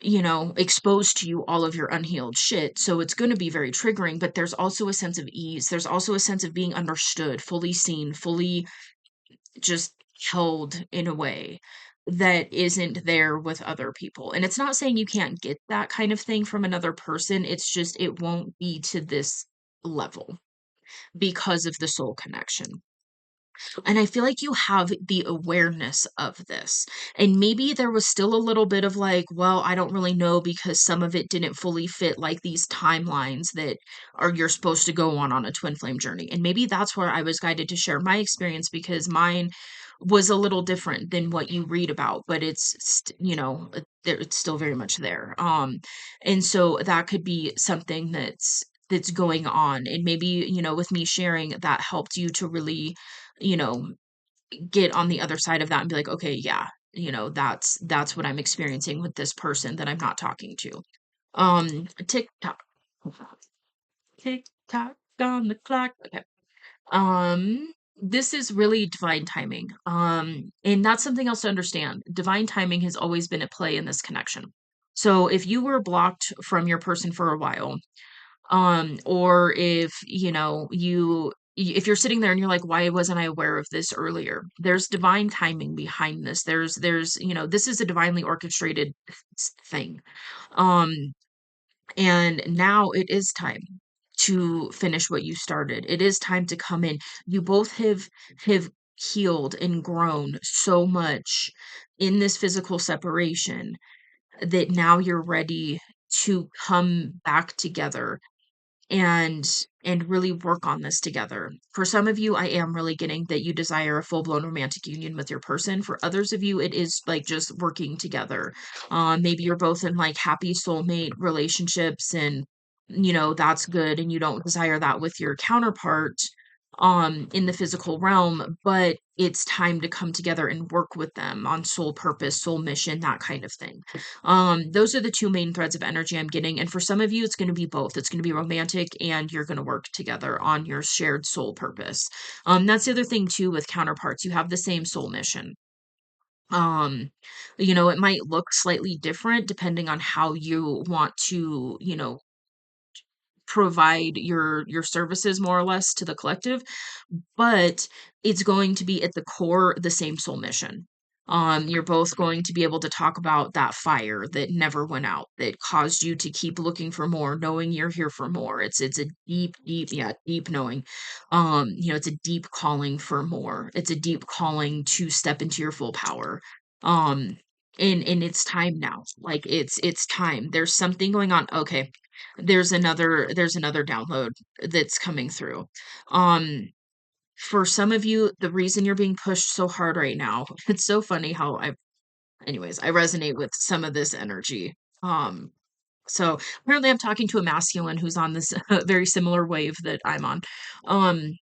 expose to you all of your unhealed shit. So it's going to be very triggering, but there's also a sense of ease. There's also a sense of being understood, fully seen, fully just held in a way that isn't there with other people. And it's not saying you can't get that kind of thing from another person. It's just it won't be to this level because of the soul connection. And I feel like you have the awareness of this. And maybe there was still a little bit of like, well, I don't really know because some of it didn't fully fit like these timelines that are you're supposed to go on a twin flame journey. And maybe that's where I was guided to share my experience because mine was a little different than what you read about, but it's still very much there. And so that could be something that's going on. And maybe, with me sharing that helped you to really, you know, get on the other side of that and be like, okay, yeah, that's what I'm experiencing with this person that I'm not talking to. TikTok, tick tock on the clock. Okay. This is really divine timing. And that's something else to understand. Divine timing has always been at play in this connection. So if you were blocked from your person for a while, or if if you're sitting there and you're like, why wasn't I aware of this earlier? There's divine timing behind this. This is a divinely orchestrated thing. um and now it is time to finish what you started. It is time to come in. You both have healed and grown so much in this physical separation that now you're ready to come back together and really work on this together. For some of you, I am really getting that you desire a full-blown romantic union with your person. For others of you, it is like just working together. Maybe you're both in like happy soulmate relationships and that's good and you don't desire that with your counterpart in the physical realm, but it's time to come together and work with them on soul purpose, soul mission, that kind of thing. Those are the two main threads of energy I'm getting. And for some of you, it's going to be both. It's going to be romantic and you're going to work together on your shared soul purpose. That's the other thing too with counterparts. You have the same soul mission. Um, it might look slightly different depending on how you want to, provide your services more or less to the collective, but it's going to be at the core the same soul mission. You're both going to be able to talk about that fire that never went out, that caused you to keep looking for more, knowing you're here for more. It's a deep, deep, yeah, deep knowing. It's a deep calling for more. It's a deep calling to step into your full power. Um, and it's time now. Like it's time. There's something going on. Okay. There's another download that's coming through. Um, for some of you, the reason you're being pushed so hard right now, it's so funny how I resonate with some of this energy. Um, so apparently I'm talking to a masculine who's on this very similar wave that I'm on. Um,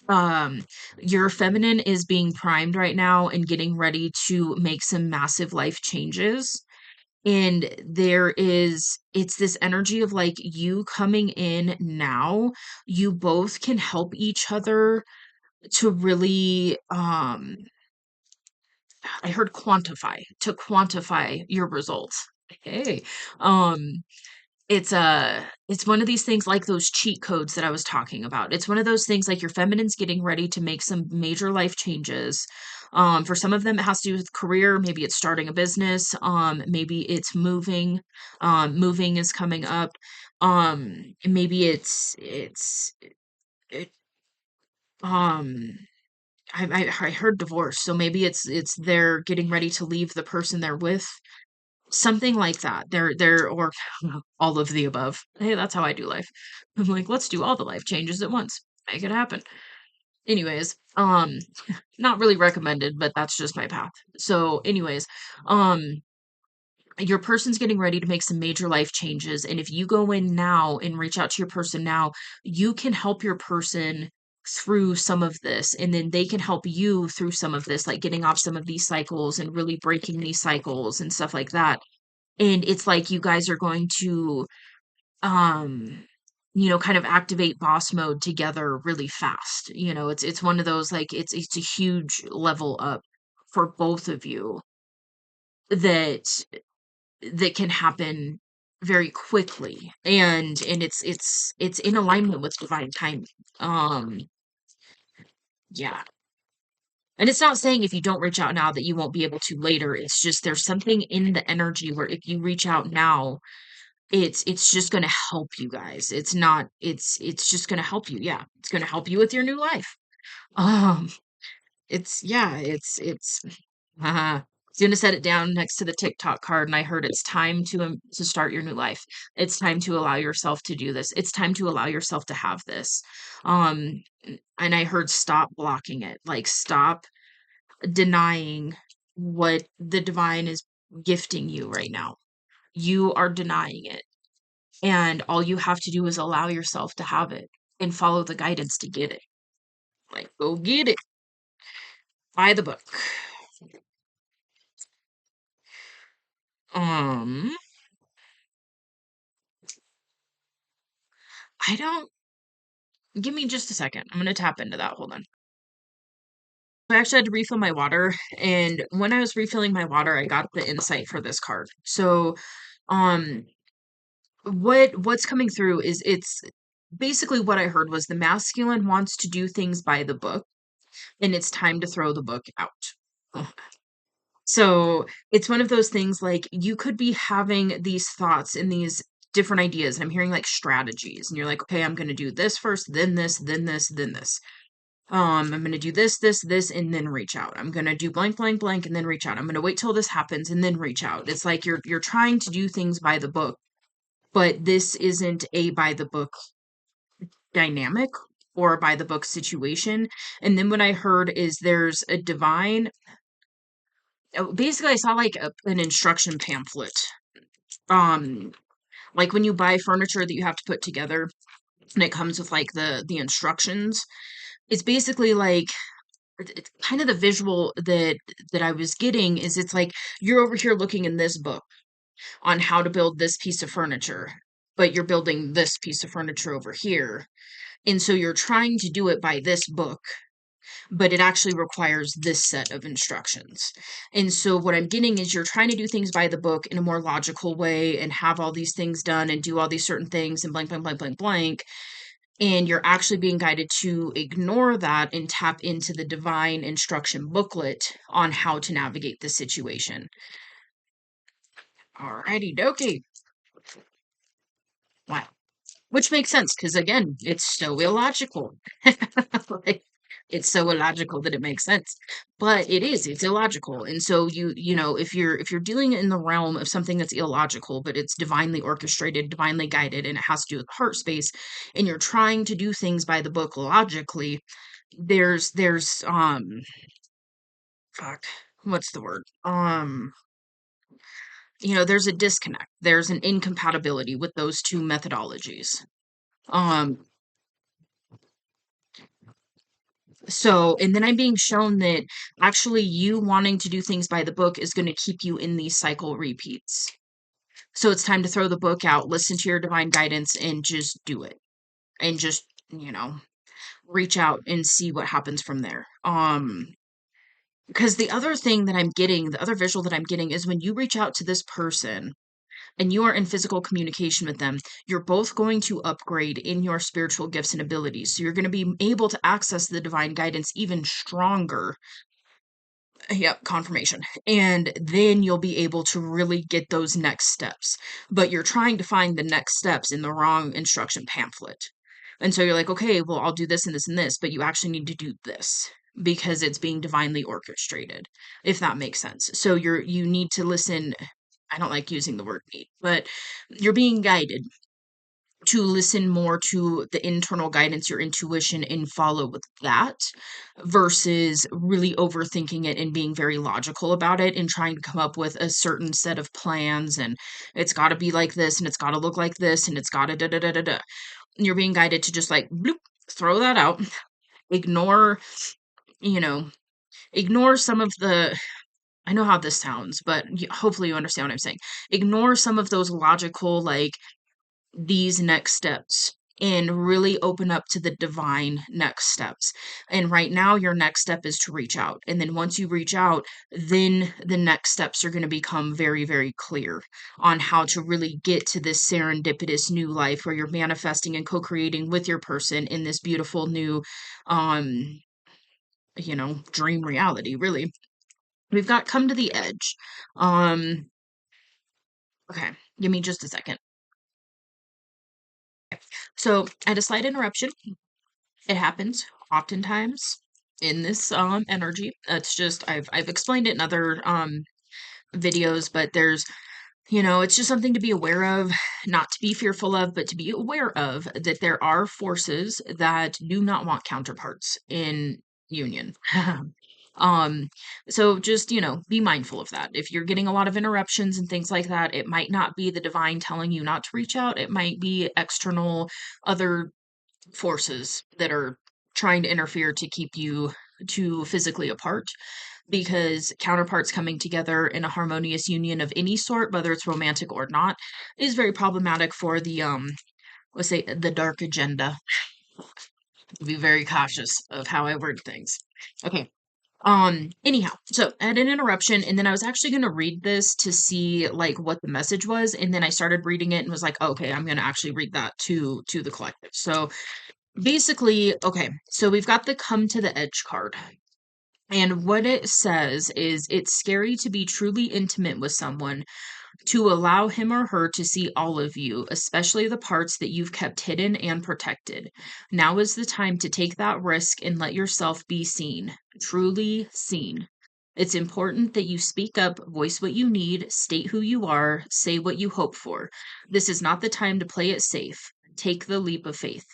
um, your feminine is being primed right now and getting ready to make some massive life changes. And it's this energy of like you coming in now, you both can help each other to really I heard quantify your results. Hey. Um it's one of these things like those cheat codes that I was talking about. It's one of those things like your feminine's getting ready to make some major life changes. For some of them it has to do with career, maybe it's starting a business, maybe it's moving. Moving is coming up. Maybe it, um I heard divorce, so maybe it's they're getting ready to leave the person they're with, something like that. They're or all of the above. Hey, that's how I do life. I'm like, let's do all the life changes at once. Make it happen. Anyways, not really recommended, but that's just my path. So, anyways, um, your person's getting ready to make some major life changes. And if you go in now and reach out to your person now, you can help your person through some of this. And then they can help you through some of this, like getting off some of these cycles and really breaking these cycles and stuff like that. And it's like you guys are going to, um, kind of activate boss mode together really fast. It's one of those like it's a huge level up for both of you that that can happen very quickly, and it's in alignment with divine timing. um yeah, and it's not saying if you don't reach out now that you won't be able to later. It's just there's something in the energy where if you reach out now, it's just going to help you guys. It's not it's just going to help you. Yeah, it's going to help you with your new life. um it's yeah it's uh, he's gonna set it down next to the TikTok card, and I heard it's time to start your new life. It's time to allow yourself to do this. It's time to allow yourself to have this. And I heard stop blocking it. Like stop denying what the divine is gifting you right now. You are denying it. And all you have to do is allow yourself to have it and follow the guidance to get it. Like go get it. Buy the book. Um I don't Give me just a second. I'm gonna tap into that. Hold on. I actually had to refill my water, and when I was refilling my water, I got the insight for this card. So, um, what's coming through is it's basically what I heard was the masculine wants to do things by the book, and it's time to throw the book out. Ugh. So it's one of those things like you could be having these thoughts and these different ideas, and I'm hearing like strategies, and you're like, okay, I'm gonna do this first, then this, then this, then this. I'm gonna do this, this, this, and then reach out. I'm gonna do blank, blank, blank, and then reach out. I'm gonna wait till this happens and then reach out. It's like you're trying to do things by the book, but this isn't a by the book dynamic or by the book situation. And then what I heard is there's a divine. Basically, I saw like an instruction pamphlet. Um, like when you buy furniture that you have to put together, and it comes with like the instructions. It's basically like it's kind of the visual that I was getting is it's like you're over here looking in this book on how to build this piece of furniture, but you're building this piece of furniture over here. And so you're trying to do it by this book, but it actually requires this set of instructions. And so what I'm getting is you're trying to do things by the book in a more logical way and have all these things done and do all these certain things and blank, blank, blank, blank, blank. And you're actually being guided to ignore that and tap into the divine instruction booklet on how to navigate the situation. Alrighty dokie. Wow. Which makes sense because again, it's so illogical. Like, it's so illogical that it makes sense. But it's illogical. And so you know, if you're dealing in the realm of something that's illogical, but it's divinely orchestrated, divinely guided, and it has to do with heart space, and you're trying to do things by the book logically, there's fuck, what's the word? You know, there's a disconnect. There's an incompatibility with those two methodologies. Um, So, and then I'm being shown that actually you wanting to do things by the book is going to keep you in these cycle repeats. So it's time to throw the book out, listen to your divine guidance, and just do it. And just, you know, reach out and see what happens from there. Because the other thing that I'm getting, the other visual that I'm getting is when you reach out to this person and you are in physical communication with them, you're both going to upgrade in your spiritual gifts and abilities. So you're going to be able to access the divine guidance even stronger. Yep, confirmation. And then you'll be able to really get those next steps. But you're trying to find the next steps in the wrong instruction pamphlet. And so you're like, okay, well, I'll do this and this and this, but you actually need to do this because it's being divinely orchestrated, if that makes sense. So you need to listen. I don't like using the word need, but you're being guided to listen more to the internal guidance, your intuition, and follow with that versus really overthinking it and being very logical about it and trying to come up with a certain set of plans and it's got to be like this and it's got to look like this and it's got to da da da da da. You're being guided to just like bloop, throw that out, ignore, you know, ignore some of the. I know how this sounds, but hopefully you understand what I'm saying. Ignore some of those logical, like, these next steps and really open up to the divine next steps. And right now, your next step is to reach out. And then once you reach out, then the next steps are going to become very, very clear on how to really get to this serendipitous new life where you're manifesting and co creating with your person in this beautiful new, um, dream reality, really. We've got come to the edge. Um, okay, give me just a second. So I had a slight interruption. It happens oftentimes in this energy. It's just I've explained it in other videos, but there's it's just something to be aware of, not to be fearful of, but to be aware of that there are forces that do not want counterparts in union. um so just be mindful of that. If you're getting a lot of interruptions and things like that, it might not be the divine telling you not to reach out. It might be external other forces that are trying to interfere to keep you two physically apart because counterparts coming together in a harmonious union of any sort, whether it's romantic or not, is very problematic for the let's say the dark agenda. Be very cautious of how I word things. Okay. Anyhow, so I had an interruption and then I was actually going to read this to see like what the message was, and then I started reading it and was like, okay, I'm going to actually read that to the collective. So basically, okay, so we've got the come to the edge card. And what it says is it's scary to be truly intimate with someone, to allow him or her to see all of you, especially the parts that you've kept hidden and protected. Now is the time to take that risk and let yourself be seen, truly seen. It's important that you speak up, voice what you need, state who you are, say what you hope for. This is not the time to play it safe. Take the leap of faith.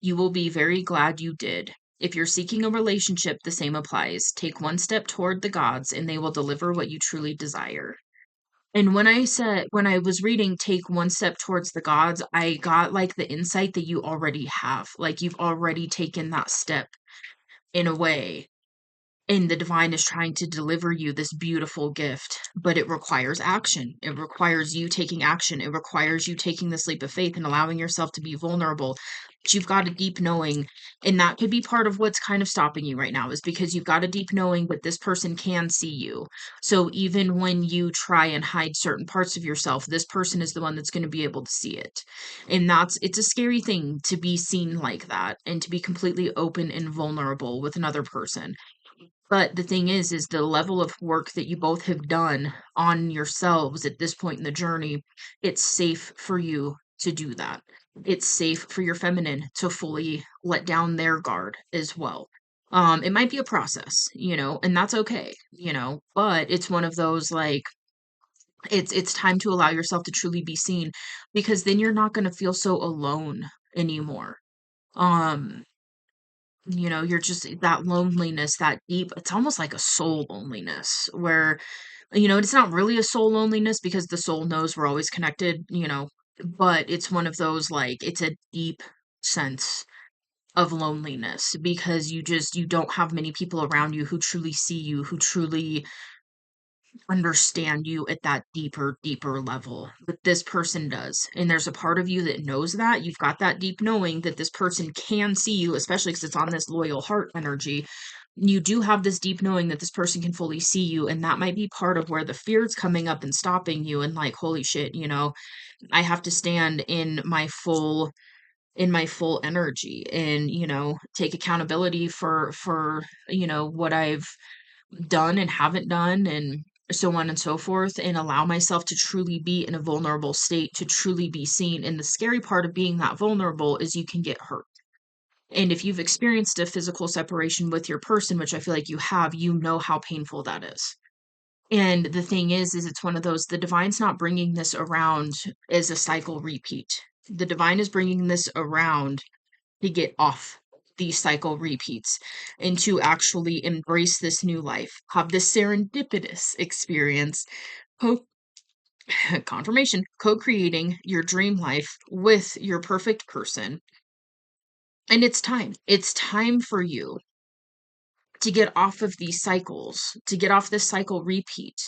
You will be very glad you did. If you're seeking a relationship, the same applies. Take one step toward the gods, and they will deliver what you truly desire. And when I was reading Take One Step Towards the Gods, I got like the insight that you already have. Like you've already taken that step in a way. And the divine is trying to deliver you this beautiful gift, but it requires action. It requires you taking action. It requires you taking this leap of faith and allowing yourself to be vulnerable. But you've got a deep knowing, and that could be part of what's kind of stopping you right now, is because you've got a deep knowing that this person can see you. So even when you try and hide certain parts of yourself, this person is the one that's going to be able to see it. And it's a scary thing to be seen like that and to be completely open and vulnerable with another person. But the thing is the level of work that you both have done on yourselves at this point in the journey, it's safe for you to do that. It's safe for your feminine to fully let down their guard as well. It might be a process, and that's okay, but it's one of those like it's time to allow yourself to truly be seen, because then you're not going to feel so alone anymore. Um, you're just that loneliness, that deep, it's almost like a soul loneliness where, it's not really a soul loneliness because the soul knows we're always connected, but it's one of those like it's a deep sense of loneliness because you don't have many people around you who truly see you, who truly understand you at that deeper level. But this person does. And there's a part of you that knows that. You've got that deep knowing that this person can see you, especially because it's on this loyal heart energy. You do have this deep knowing that this person can fully see you. And that might be part of where the fear is coming up and stopping you. And like, holy shit, I have to stand in my full energy and take accountability for what I've done and haven't done, and so on and so forth, and allow myself to truly be in a vulnerable state, to truly be seen. And the scary part of being that vulnerable is you can get hurt. And if you've experienced a physical separation with your person, which I feel like you have, you know how painful that is. And the thing is it's one of those, the divine's not bringing this around as a cycle repeat. The divine is bringing this around to get off these cycle repeats and to actually embrace this new life, have this serendipitous experience, co- confirmation, co-creating your dream life with your perfect person. And it's time. It's time for you to get off of these cycles, to get off this cycle repeat,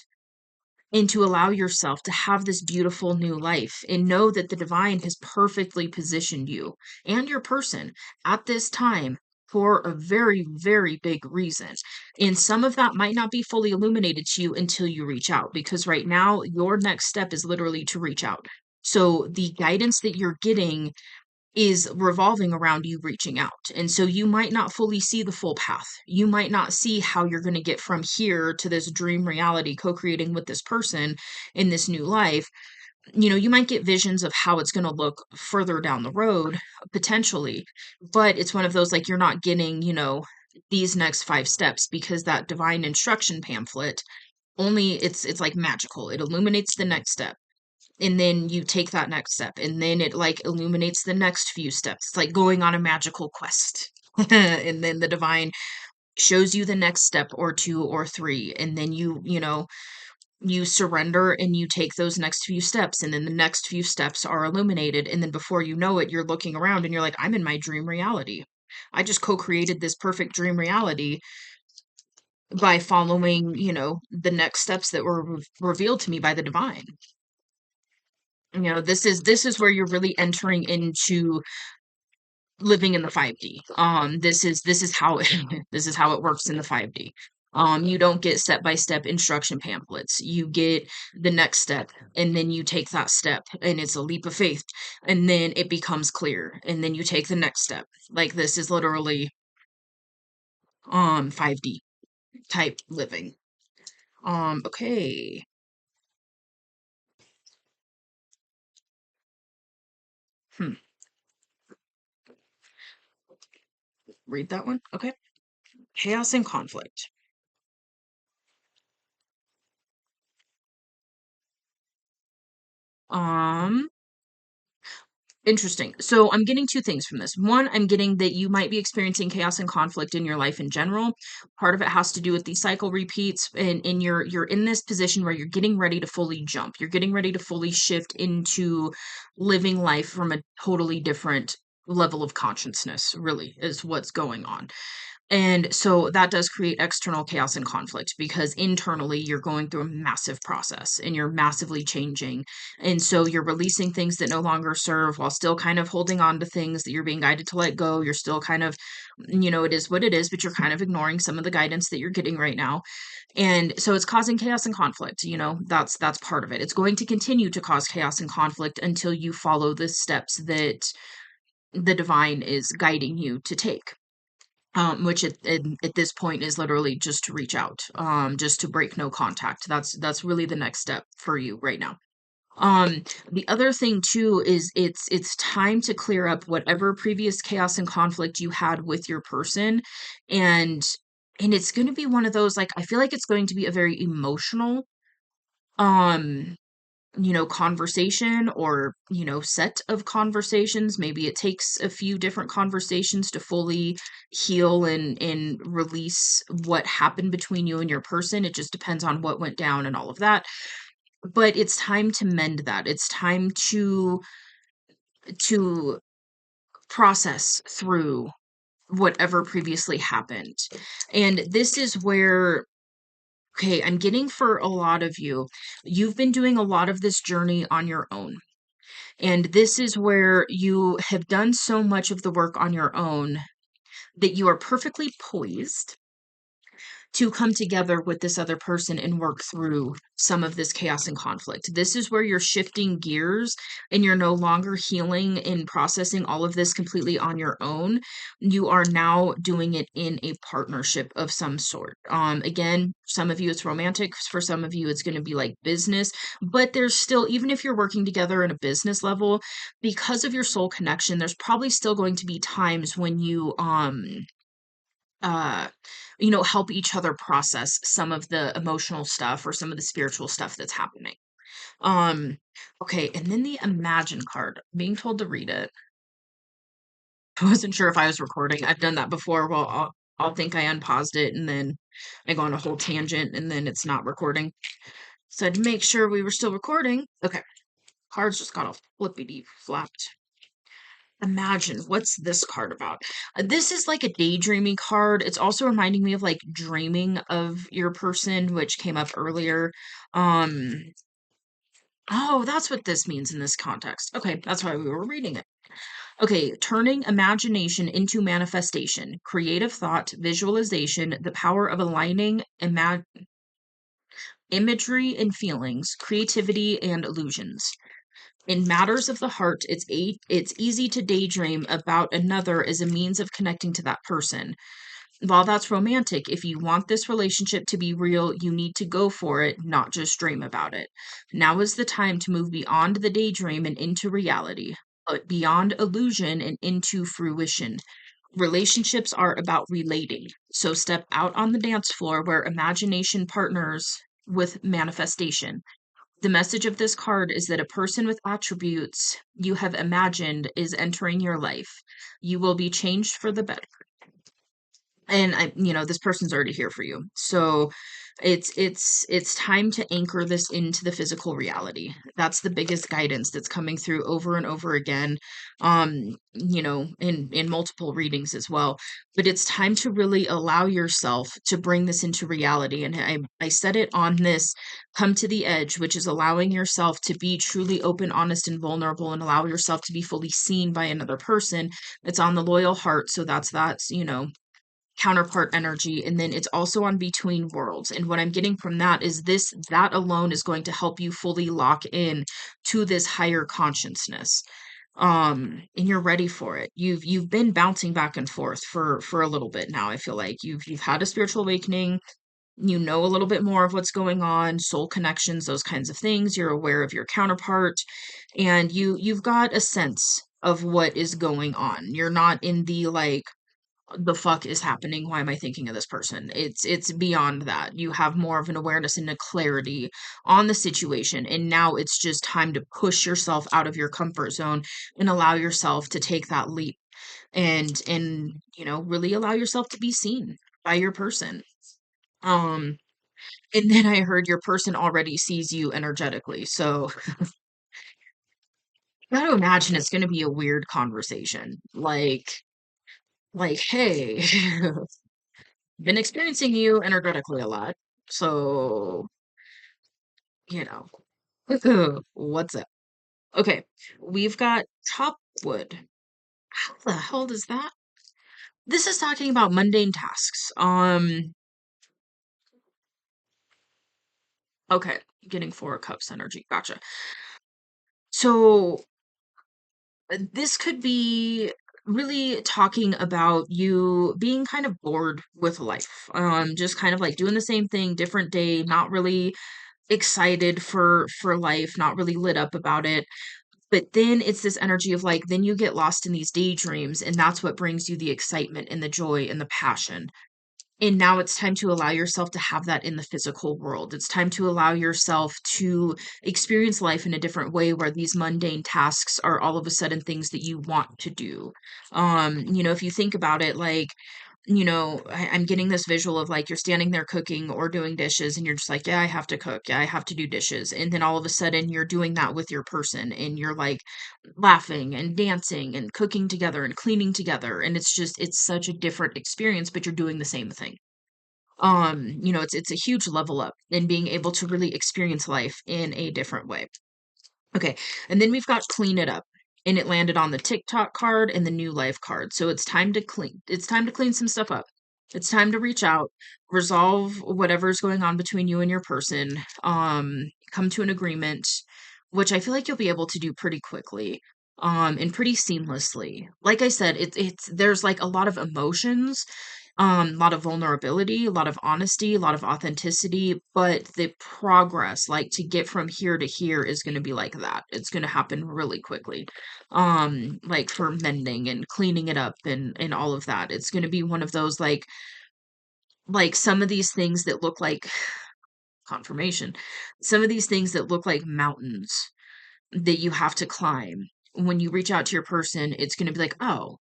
and to allow yourself to have this beautiful new life and know that the divine has perfectly positioned you and your person at this time for a very, very big reason. And some of that might not be fully illuminated to you until you reach out, because right now, your next step is literally to reach out. So the guidance that you're getting is revolving around you reaching out. And so you might not fully see the full path. You might not see how you're going to get from here to this dream reality, co creating with this person in this new life. You might get visions of how it's going to look further down the road, potentially. But it's one of those like you're not getting, these next 5 steps, because that divine instruction pamphlet only it's like magical. It illuminates the next step, and then you take that next step, and then it like illuminates the next few steps. It's like going on a magical quest. And then the divine shows you the next step or two or three, and then you surrender and you take those next few steps, and then the next few steps are illuminated, and then before you know it, you're looking around and you're like, I'm in my dream reality. I just co-created this perfect dream reality by following, the next steps that were revealed to me by the divine. This is where you're really entering into living in the 5D. This is how it this is how it works in the 5D. You don't get step-by-step instruction pamphlets. You get the next step, and then you take that step, and it's a leap of faith, and then it becomes clear, and then you take the next step. Like, this is literally 5D type living. Okay. Hmm. Read that one. Okay. Chaos and conflict. Um, Interesting. So I'm getting two things from this. One, I'm getting that you might be experiencing chaos and conflict in your life in general. Part of it has to do with these cycle repeats, and you're in this position where you're getting ready to fully jump. You're getting ready to fully shift into living life from a totally different level of consciousness, really, is what's going on. And so that does create external chaos and conflict because internally you're going through a massive process and you're massively changing. And so you're releasing things that no longer serve while still kind of holding on to things that you're being guided to let go. You're still kind of, it is what it is, but you're kind of ignoring some of the guidance that you're getting right now. And so it's causing chaos and conflict. That's part of it. It's going to continue to cause chaos and conflict until you follow the steps that the divine is guiding you to take, which at this point is literally just to reach out, just to break no contact. That's really the next step for you right now. Um, the other thing too is it's time to clear up whatever previous chaos and conflict you had with your person, and it's going to be one of those, like, I feel like it's going to be a very emotional um conversation, or set of conversations. Maybe it takes a few different conversations to fully heal and release what happened between you and your person. It just depends on what went down and all of that. But it's time to mend that. It's time to process through whatever previously happened. And this is where, okay, I'm getting, for a lot of you, you've been doing a lot of this journey on your own. And this is where you have done so much of the work on your own that you are perfectly poised to come together with this other person and work through some of this chaos and conflict. This is where you're shifting gears and you're no longer healing and processing all of this completely on your own. You are now doing it in a partnership of some sort. Again, some of you it's romantic, for some of you it's going to be like business, but there's still, even if you're working together in a business level, because of your soul connection, there's probably still going to be times when you uh help each other process some of the emotional stuff or some of the spiritual stuff that's happening. um okay, and then the Imagine card, being told to read it. I wasn't sure if I was recording. I've done that before. Well, I'll think I unpaused it and then I go on a whole tangent and then it's not recording. So I'd make sure we were still recording. Okay, cards just got all flippity flapped. Imagine, what's this card about? This is like a daydreaming card. It's also reminding me of like dreaming of your person, which came up earlier. Um, oh, that's what this means in this context. Okay, that's why we were reading it. Okay, turning imagination into manifestation, creative thought, visualization, the power of aligning imagery and feelings, creativity and illusions. In matters of the heart, it's easy to daydream about another as a means of connecting to that person. While that's romantic, if you want this relationship to be real, you need to go for it, not just dream about it. Now is the time to move beyond the daydream and into reality, but beyond illusion and into fruition. Relationships are about relating. So step out on the dance floor where imagination partners with manifestation. The message of this card is that a person with attributes you have imagined is entering your life. You will be changed for the better. And this person's already here for you. So it's time to anchor this into the physical reality. That's the biggest guidance that's coming through over and over again, in multiple readings as well. But it's time to really allow yourself to bring this into reality. And I said it on this come to the edge, which is allowing yourself to be truly open, honest, and vulnerable, and allow yourself to be fully seen by another person. It's on the loyal heart. So that's counterpart energy, and then it's also on between worlds. And what I'm getting from that is that alone is going to help you fully lock in to this higher consciousness. And you're ready for it. You've been bouncing back and forth for a little bit now. I feel like you've had a spiritual awakening. You know a little bit more of what's going on, soul connections, those kinds of things. You're aware of your counterpart, and you've got a sense of what is going on. You're not in the like, the fuck is happening? Why am I thinking of this person? It's beyond that. You have more of an awareness and a clarity on the situation. And now it's just time to push yourself out of your comfort zone and allow yourself to take that leap, and really allow yourself to be seen by your person. Um and then I heard your person already sees you energetically. So I gotta imagine it's gonna be a weird conversation. Like, hey. been experiencing you energetically a lot. So, you know, what's up? Okay, we've got top wood. How the hell does that? This is talking about mundane tasks. Okay, getting 4 of cups energy. Gotcha. So this could be really talking about you being kind of bored with life. Just kind of like doing the same thing, different day, not really excited for life, not really lit up about it. But then it's this energy of like, then you get lost in these daydreams, and that's what brings you the excitement and the joy and the passion. And now it's time to allow yourself to have that in the physical world. It's time to allow yourself to experience life in a different way where these mundane tasks are all of a sudden things that you want to do. If you think about it, like, I'm getting this visual of like you're standing there cooking or doing dishes and you're just like, yeah, I have to cook. Yeah, I have to do dishes. And then all of a sudden you're doing that with your person and you're like laughing and dancing and cooking together and cleaning together. And it's such a different experience, but you're doing the same thing. It's a huge level up in being able to really experience life in a different way. Okay, and then we've got clean it up. And it landed on the TikTok card and the new life card. So it's time to clean. It's time to clean some stuff up. It's time to reach out, resolve whatever's going on between you and your person, come to an agreement, which I feel like you'll be able to do pretty quickly, and pretty seamlessly. Like I said, it's there's like a lot of emotions, a lot of vulnerability, a lot of honesty, a lot of authenticity, but the progress, like to get from here to here, is going to be like that. It's going to happen really quickly. Like for mending and cleaning it up and all of that. It's going to be one of those like some of these things that look like confirmation. Some of these things that look like mountains that you have to climb. When you reach out to your person, it's going to be like, oh,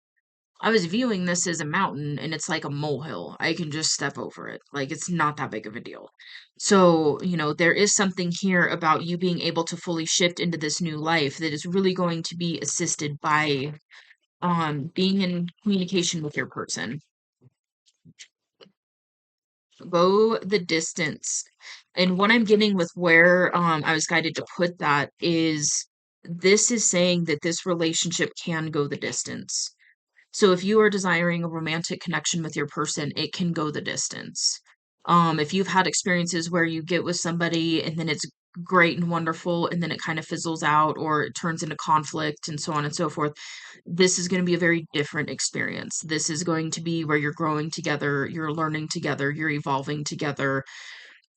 I was viewing this as a mountain and it's like a molehill. I can just step over it. Like it's not that big of a deal. So, there is something here about you being able to fully shift into this new life that is really going to be assisted by being in communication with your person. Go the distance. And what I'm getting with where I was guided to put that is this is saying that this relationship can go the distance. So if you are desiring a romantic connection with your person, it can go the distance. If you've had experiences where you get with somebody and then it's great and wonderful and then it kind of fizzles out or it turns into conflict and so on and so forth, this is going to be a very different experience. This is going to be where you're growing together, you're learning together, you're evolving together,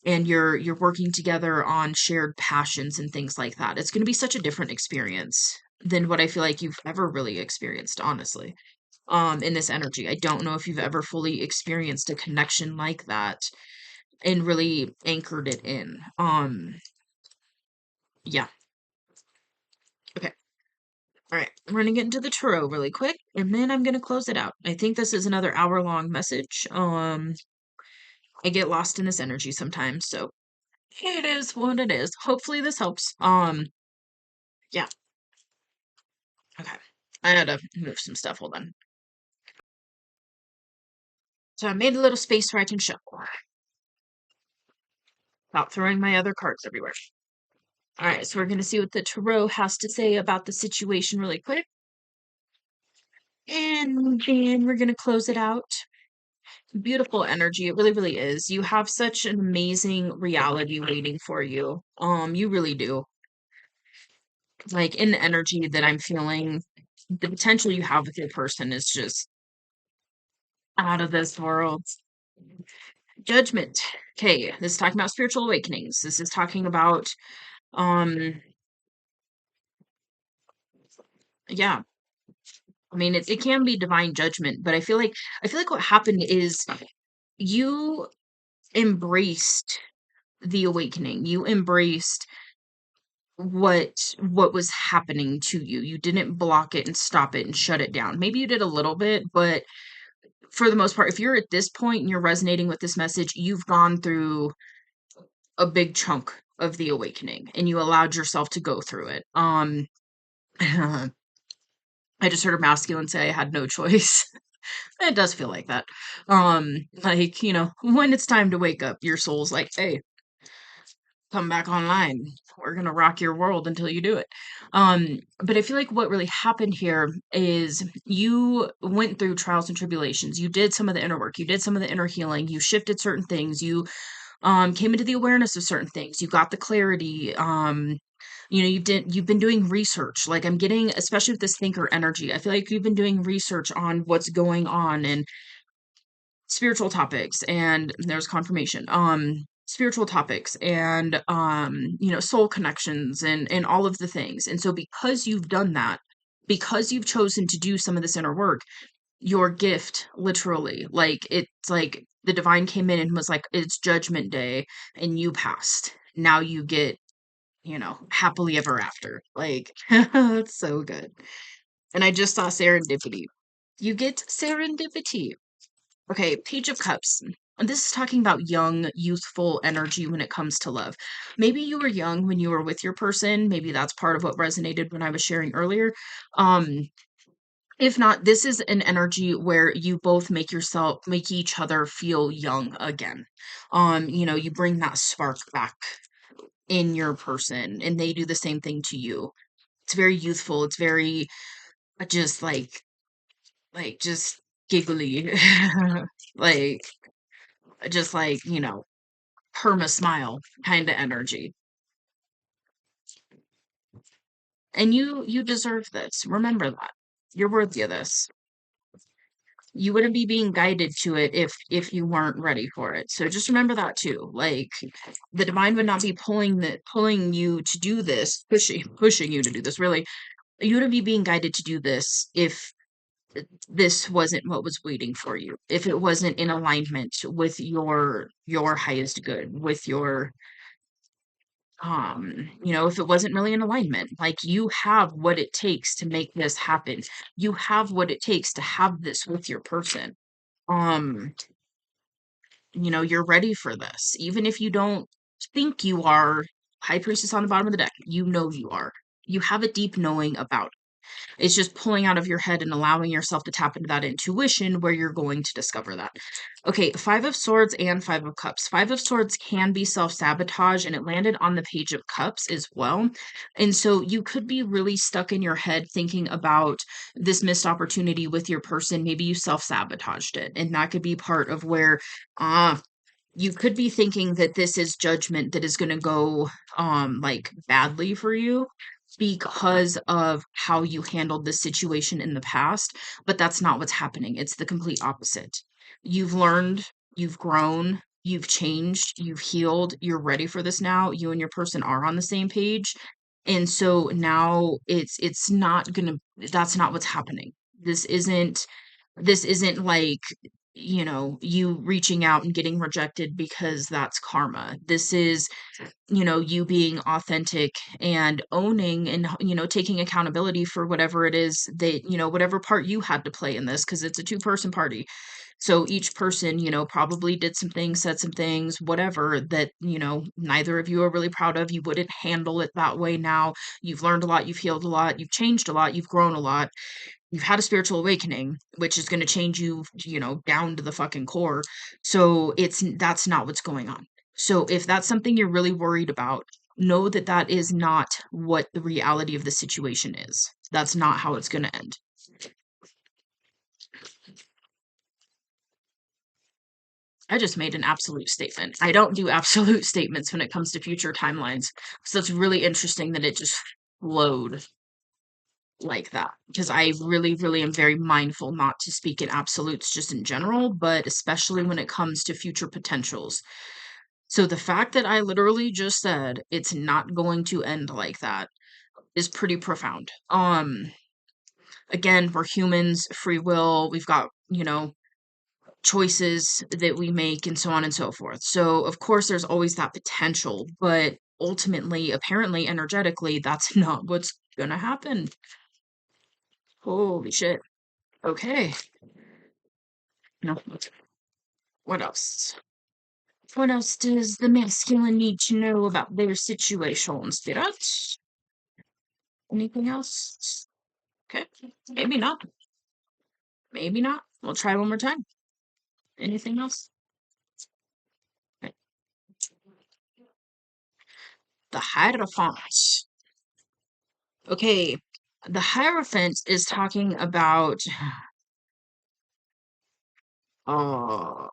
and you're working together on shared passions and things like that. It's going to be such a different experience than what I feel like you've ever really experienced, honestly, in this energy. I don't know if you've ever fully experienced a connection like that and really anchored it in. Yeah. Okay. All right. I'm gonna get into the tarot really quick, and then I'm gonna close it out. I think this is another hour-long message. I get lost in this energy sometimes, so it is what it is. Hopefully this helps. Yeah. Okay. I had to move some stuff. Hold on. So I made a little space where I can shuffle. Without throwing my other cards everywhere. All right, so we're going to see what the tarot has to say about the situation really quick. And then we're going to close it out. Beautiful energy. It really, really is. You have such an amazing reality waiting for you. You really do. Like in the energy that I'm feeling, the potential you have with your person is just out of this world. Judgment. Okay, this is talking about spiritual awakenings. This is talking about um yeah, I mean, it can be divine judgment, but I feel like what happened is you embraced the awakening. You embraced what was happening to you. You didn't block it and stop it and shut it down. Maybe you did a little bit, but for the most part, if you're at this point and you're resonating with this message, you've gone through a big chunk of the awakening and you allowed yourself to go through it. I just heard a masculine say I had no choice. It does feel like that. Like, when it's time to wake up, your soul's like, hey, come back online. We're gonna rock your world until you do it. But I feel like what really happened here is you went through trials and tribulations. You did some of the inner work, you did some of the inner healing, you shifted certain things, you came into the awareness of certain things, you got the clarity. You've been doing research. Like I'm getting, especially with this thinker energy, I feel like you've been doing research on what's going on and spiritual topics, and there's confirmation, spiritual topics and soul connections and all of the things. And so because you've done that, because you've chosen to do some of this inner work, your gift, literally, like it's like the divine came in and was like, it's judgment day and you passed, now you get, happily ever after. Like it's so good. And I just saw serendipity. You get serendipity. Okay, Page of Cups. And this is talking about young, youthful energy when it comes to love. Maybe you were young when you were with your person. Maybe that's part of what resonated when I was sharing earlier. Um, if not, this is an energy where you both make each other feel young again. You bring that spark back in your person, and they do the same thing to you. It's very youthful. It's very just just giggly, like just like perma smile kind of energy. And you deserve this. Remember that. You're worthy of this. You wouldn't be being guided to it if you weren't ready for it. So just remember that too. Like the divine would not be pulling you to do this, pushing you to do this. Really, you wouldn't be being guided to do this if this wasn't what was waiting for you. If it wasn't in alignment with your highest good, with your if it wasn't really in alignment. Like you have what it takes to make this happen. You have what it takes to have this with your person. um you're ready for this, even if you don't think you are. High priestess on the bottom of the deck, you are. You have a deep knowing about. It's just pulling out of your head and allowing yourself to tap into that intuition where you're going to discover that. Okay, Five of Swords and Five of Cups. Five of Swords can be self-sabotage, and it landed on the Page of Cups as well. And so you could be really stuck in your head thinking about this missed opportunity with your person. Maybe you self-sabotaged it, and that could be part of where you could be thinking that this is judgment that is going to go like badly for you because of how you handled the situation in the past, but that's not what's happening. It's the complete opposite. You've learned, you've grown, you've changed, you've healed, you're ready for this now. You and your person are on the same page. And so now it's not going to, that's not what's happening. This isn't like, you reaching out and getting rejected because that's karma. This is, you being authentic and owning and, taking accountability for whatever it is that, whatever part you had to play in this, because it's a two-person party. So each person, probably did some things, said some things, whatever that, neither of you are really proud of. You wouldn't handle it that way now. You've learned a lot, you've healed a lot, you've changed a lot, you've grown a lot, you've had a spiritual awakening, which is going to change you, down to the fucking core. So that's not what's going on. So if that's something you're really worried about, know that that is not what the reality of the situation is. That's not how it's going to end. I just made an absolute statement. I don't do absolute statements when it comes to future timelines. So it's really interesting that it just flowed like that, because I really, really am very mindful not to speak in absolutes just in general, but especially when it comes to future potentials. So the fact that I literally just said it's not going to end like that is pretty profound. Again, we're humans, free will, we've got, choices that we make and so on and so forth. So of course there's always that potential, but ultimately, apparently, energetically, that's not what's gonna happen. Holy shit. Okay. No. What else? What else does the masculine need to know about their situation, Spirit? Anything else? Okay. Maybe not. Maybe not. We'll try one more time. Anything else? Okay. The Hierophant. Okay. The Hierophant is talking about uh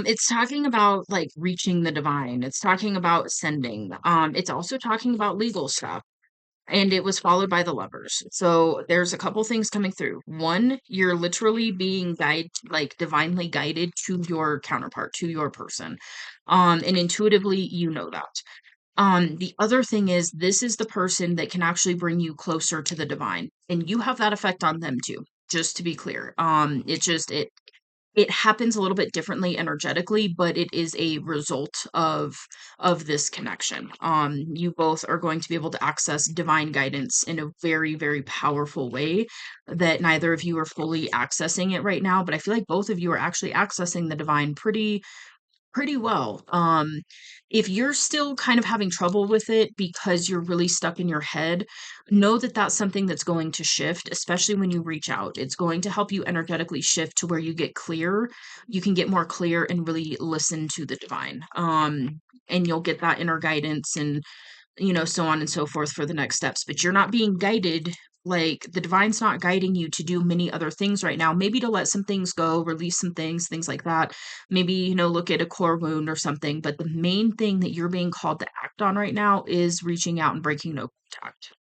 it's talking about like reaching the divine. It's talking about ascending. It's also talking about legal stuff. And it was followed by the lovers. So there's a couple things coming through. One, you're literally being guided, like divinely guided to your counterpart, to your person. And intuitively you know that. The other thing is this is the person that can actually bring you closer to the divine. And you have that effect on them too, just to be clear. It happens a little bit differently energetically, but it is a result of this connection. You both are going to be able to access divine guidance in a very, very powerful way that neither of you are fully accessing it right now, but I feel like both of you are actually accessing the divine pretty well. If you're still kind of having trouble with it because you're really stuck in your head, know that that's something that's going to shift, especially when you reach out. It's going to help you energetically shift to where you get clear. You can get more clear and really listen to the divine. And you'll get that inner guidance and so on and so forth for the next steps. But you're not being guided, like the divine's not guiding you to do many other things right now. Maybe to let some things go, release some things like that. Maybe, look at a core wound or something. But the main thing that you're being called to act on right now is reaching out and breaking no contact.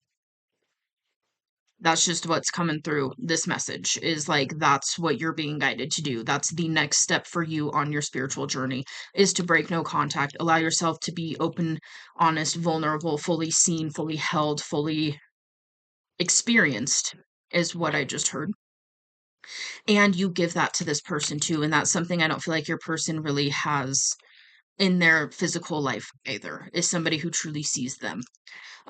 That's just what's coming through this message is like that's what you're being guided to do. That's the next step for you on your spiritual journey is to break no contact, allow yourself to be open, honest, vulnerable, fully seen, fully held, fully experienced is what I just heard. And you give that to this person too, and that's something I don't feel like your person really has in their physical life either, is somebody who truly sees them.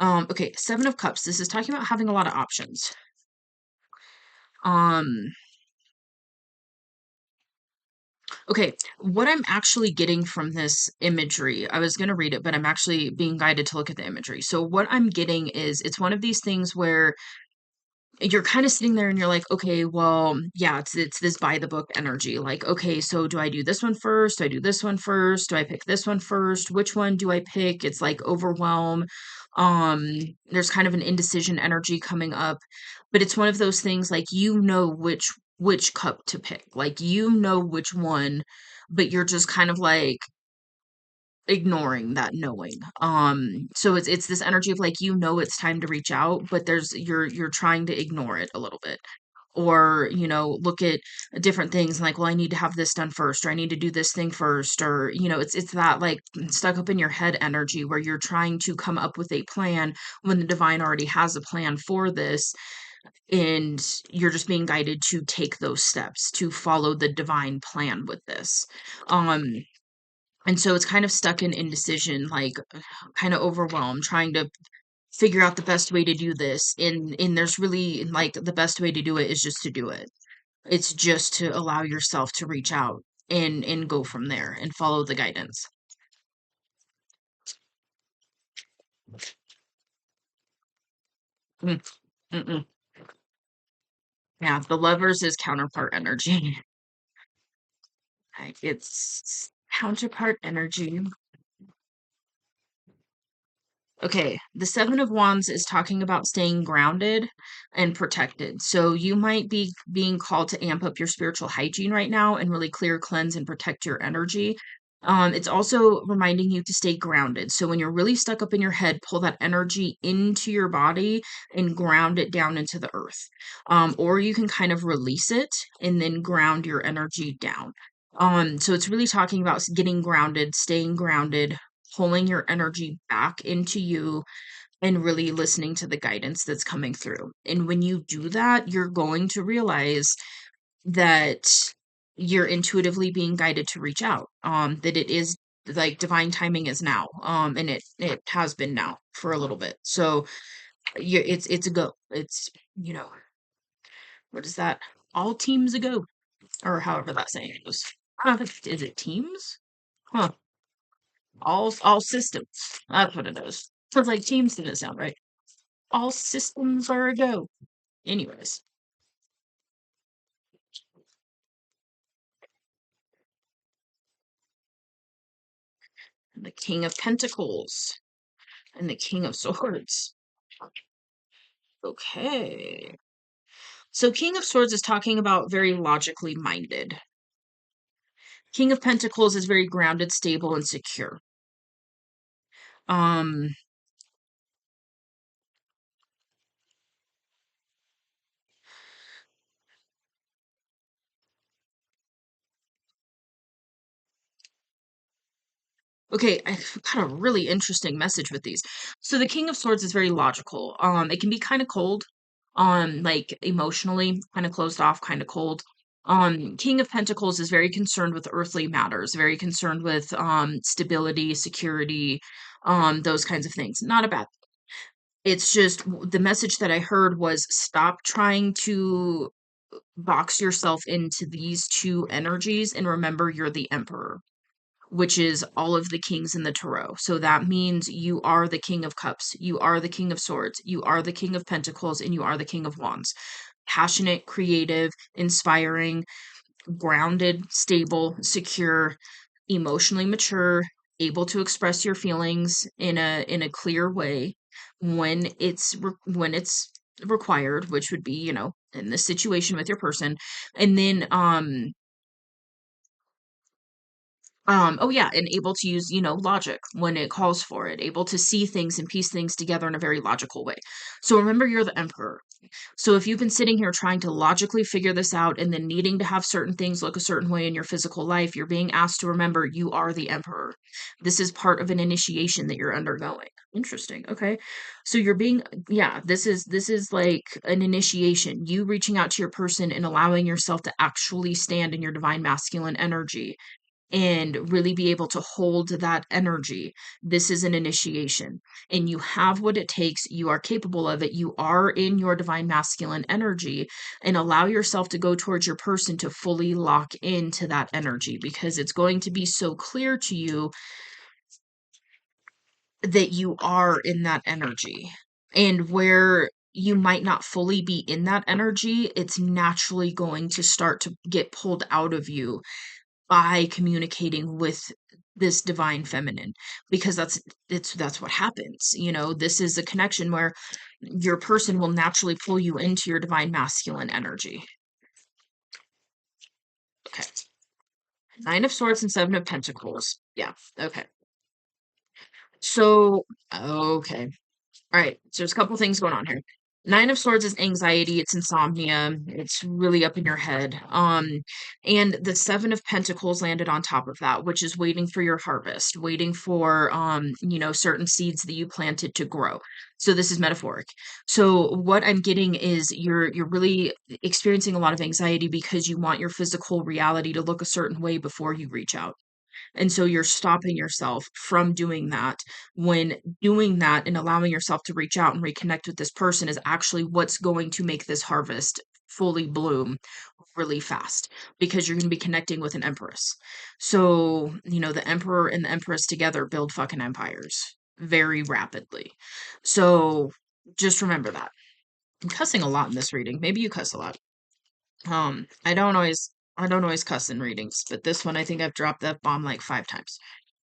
Okay, 7 of Cups. This is talking about having a lot of options. Um Okay, what I'm actually getting from this imagery, I was going to read it, but I'm actually being guided to look at the imagery. So, what I'm getting is it's one of these things where you're kind of sitting there and you're like, okay, well, yeah, it's this by the book energy. Like, okay, so do I do this one first? Do I do this one first? Do I pick this one first? Which one do I pick? It's like overwhelm. There's kind of an indecision energy coming up, but it's one of those things like which cup to pick. Like you know which one, but you're just kind of like ignoring that knowing. So it's this energy of like it's time to reach out, but you're trying to ignore it a little bit. Or, look at different things like, well, I need to have this done first, or I need to do this thing first, or, it's that like stuck up in your head energy where you're trying to come up with a plan when the divine already has a plan for this, and you're just being guided to take those steps to follow the divine plan with this. Um, and so it's kind of stuck in indecision, like kind of overwhelmed, trying to figure out the best way to do this. And there's really like the best way to do it is just to do it. It's just to allow yourself to reach out and go from there and follow the guidance. Mm, mm-mm. Yeah, the lovers is counterpart energy. Like it's counterpart energy. Okay, the 7 of Wands is talking about staying grounded and protected. So you might be being called to amp up your spiritual hygiene right now and really clear, cleanse, and protect your energy. It's also reminding you to stay grounded. So when you're really stuck up in your head, pull that energy into your body and ground it down into the earth. Or you can kind of release it and then ground your energy down. So it's really talking about getting grounded, staying grounded, pulling your energy back into you and really listening to the guidance that's coming through. And when you do that, you're going to realize that you're intuitively being guided to reach out. That it is like divine timing is now. And it has been now for a little bit. So it's a go. It's what is that? All teams a go, or however that saying goes. I don't think is it teams? Huh. All systems. That's what it is. Sounds like teams didn't sound right. All systems are a go. Anyways. the King of Pentacles, and the King of Swords. Okay. So King of Swords is talking about very logically minded. King of Pentacles is very grounded, stable, and secure. Um, okay, I've got a really interesting message with these. So the King of Swords is very logical. It can be kind of cold, like emotionally, kind of closed off, kind of cold. King of Pentacles is very concerned with earthly matters, very concerned with stability, security, those kinds of things. Not a bad. It's just the message that I heard was stop trying to box yourself into these two energies and remember you're the Emperor, which is all of the kings in the tarot. So that means you are the King of Cups, you are the King of Swords, you are the King of Pentacles, and you are the King of Wands. Passionate, creative, inspiring, grounded, stable, secure, emotionally mature, able to express your feelings in a clear way when when it's required, which would be, in this situation with your person. And then oh yeah, and able to use, logic when it calls for it, able to see things and piece things together in a very logical way. So remember, you're the Emperor. So if you've been sitting here trying to logically figure this out and then needing to have certain things look a certain way in your physical life, you're being asked to remember you are the Emperor. This is part of an initiation that you're undergoing. Interesting. Okay. So you're being, yeah, this is like an initiation. You reaching out to your person and allowing yourself to actually stand in your divine masculine energy and really be able to hold that energy. This is an initiation, and you have what it takes. You are capable of it. You are in your divine masculine energy, and allow yourself to go towards your person to fully lock into that energy, because it's going to be so clear to you that you are in that energy. And where you might not fully be in that energy, it's naturally going to start to get pulled out of you by communicating with this divine feminine, because that's what happens. This is a connection where your person will naturally pull you into your divine masculine energy. Okay. Nine of Swords and Seven of Pentacles. Yeah. Okay. So, okay. All right. So there's a couple things going on here. Nine of Swords is anxiety, it's insomnia, it's really up in your head. And the Seven of Pentacles landed on top of that, which is waiting for your harvest, waiting for certain seeds that you planted to grow. So this is metaphoric. So what I'm getting is you're really experiencing a lot of anxiety because you want your physical reality to look a certain way before you reach out. And so you're stopping yourself from doing that, when doing that and allowing yourself to reach out and reconnect with this person is actually what's going to make this harvest fully bloom really fast, because you're going to be connecting with an empress. So, the emperor and the empress together build fucking empires very rapidly. So just remember that. I'm cussing a lot in this reading. Maybe you cuss a lot. I don't always cuss in readings, but this one I think I've dropped that bomb like 5 times.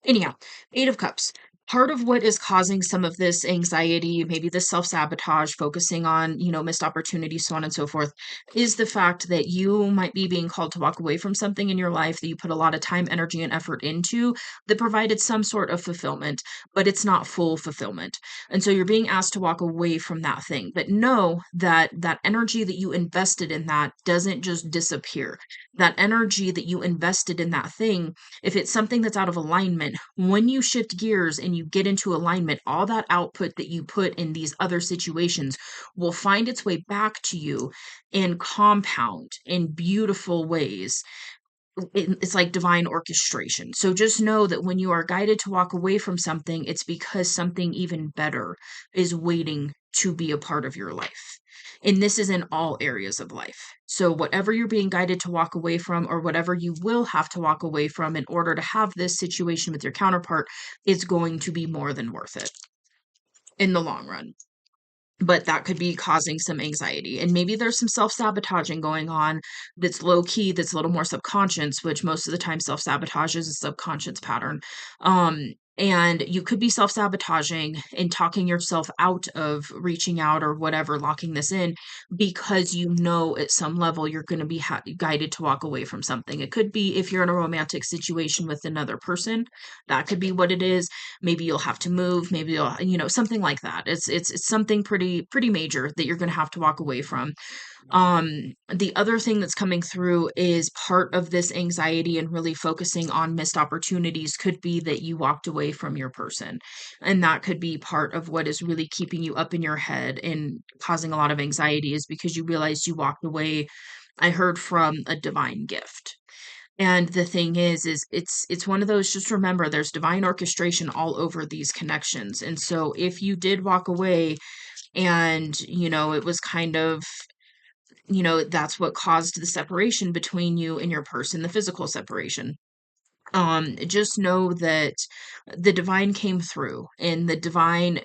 Anyhow, Eight of Cups. Part of what is causing some of this anxiety, maybe this self-sabotage, focusing on, missed opportunities, so on and so forth, is the fact that you might be being called to walk away from something in your life that you put a lot of time, energy, and effort into that provided some sort of fulfillment, but it's not full fulfillment. And so you're being asked to walk away from that thing. But know that that energy that you invested in that doesn't just disappear. That energy that you invested in that thing, if it's something that's out of alignment, when you shift gears and you get into alignment, all that output that you put in these other situations will find its way back to you and compound in beautiful ways. It's like divine orchestration. So just know that when you are guided to walk away from something, it's because something even better is waiting to be a part of your life. And this is in all areas of life. So whatever you're being guided to walk away from, or whatever you will have to walk away from in order to have this situation with your counterpart, is going to be more than worth it in the long run. But that could be causing some anxiety. And maybe there's some self-sabotaging going on that's low key, that's a little more subconscious, which most of the time self-sabotage is a subconscious pattern. And you could be self-sabotaging and talking yourself out of reaching out or whatever, locking this in, because you know at some level you're going to be guided to walk away from something. It could be if you're in a romantic situation with another person, that could be what it is. Maybe you'll have to move, maybe you'll, something like that. It's something pretty major that you're going to have to walk away from. The other thing that's coming through is part of this anxiety and really focusing on missed opportunities could be that you walked away from your person. And that could be part of what is really keeping you up in your head and causing a lot of anxiety, is because you realized you walked away. I heard from a divine gift. And the thing is it's one of those, just remember there's divine orchestration all over these connections. And so if you did walk away and, it was kind of, that's what caused the separation between you and your person, the physical separation. Just know that the divine came through, and the divine,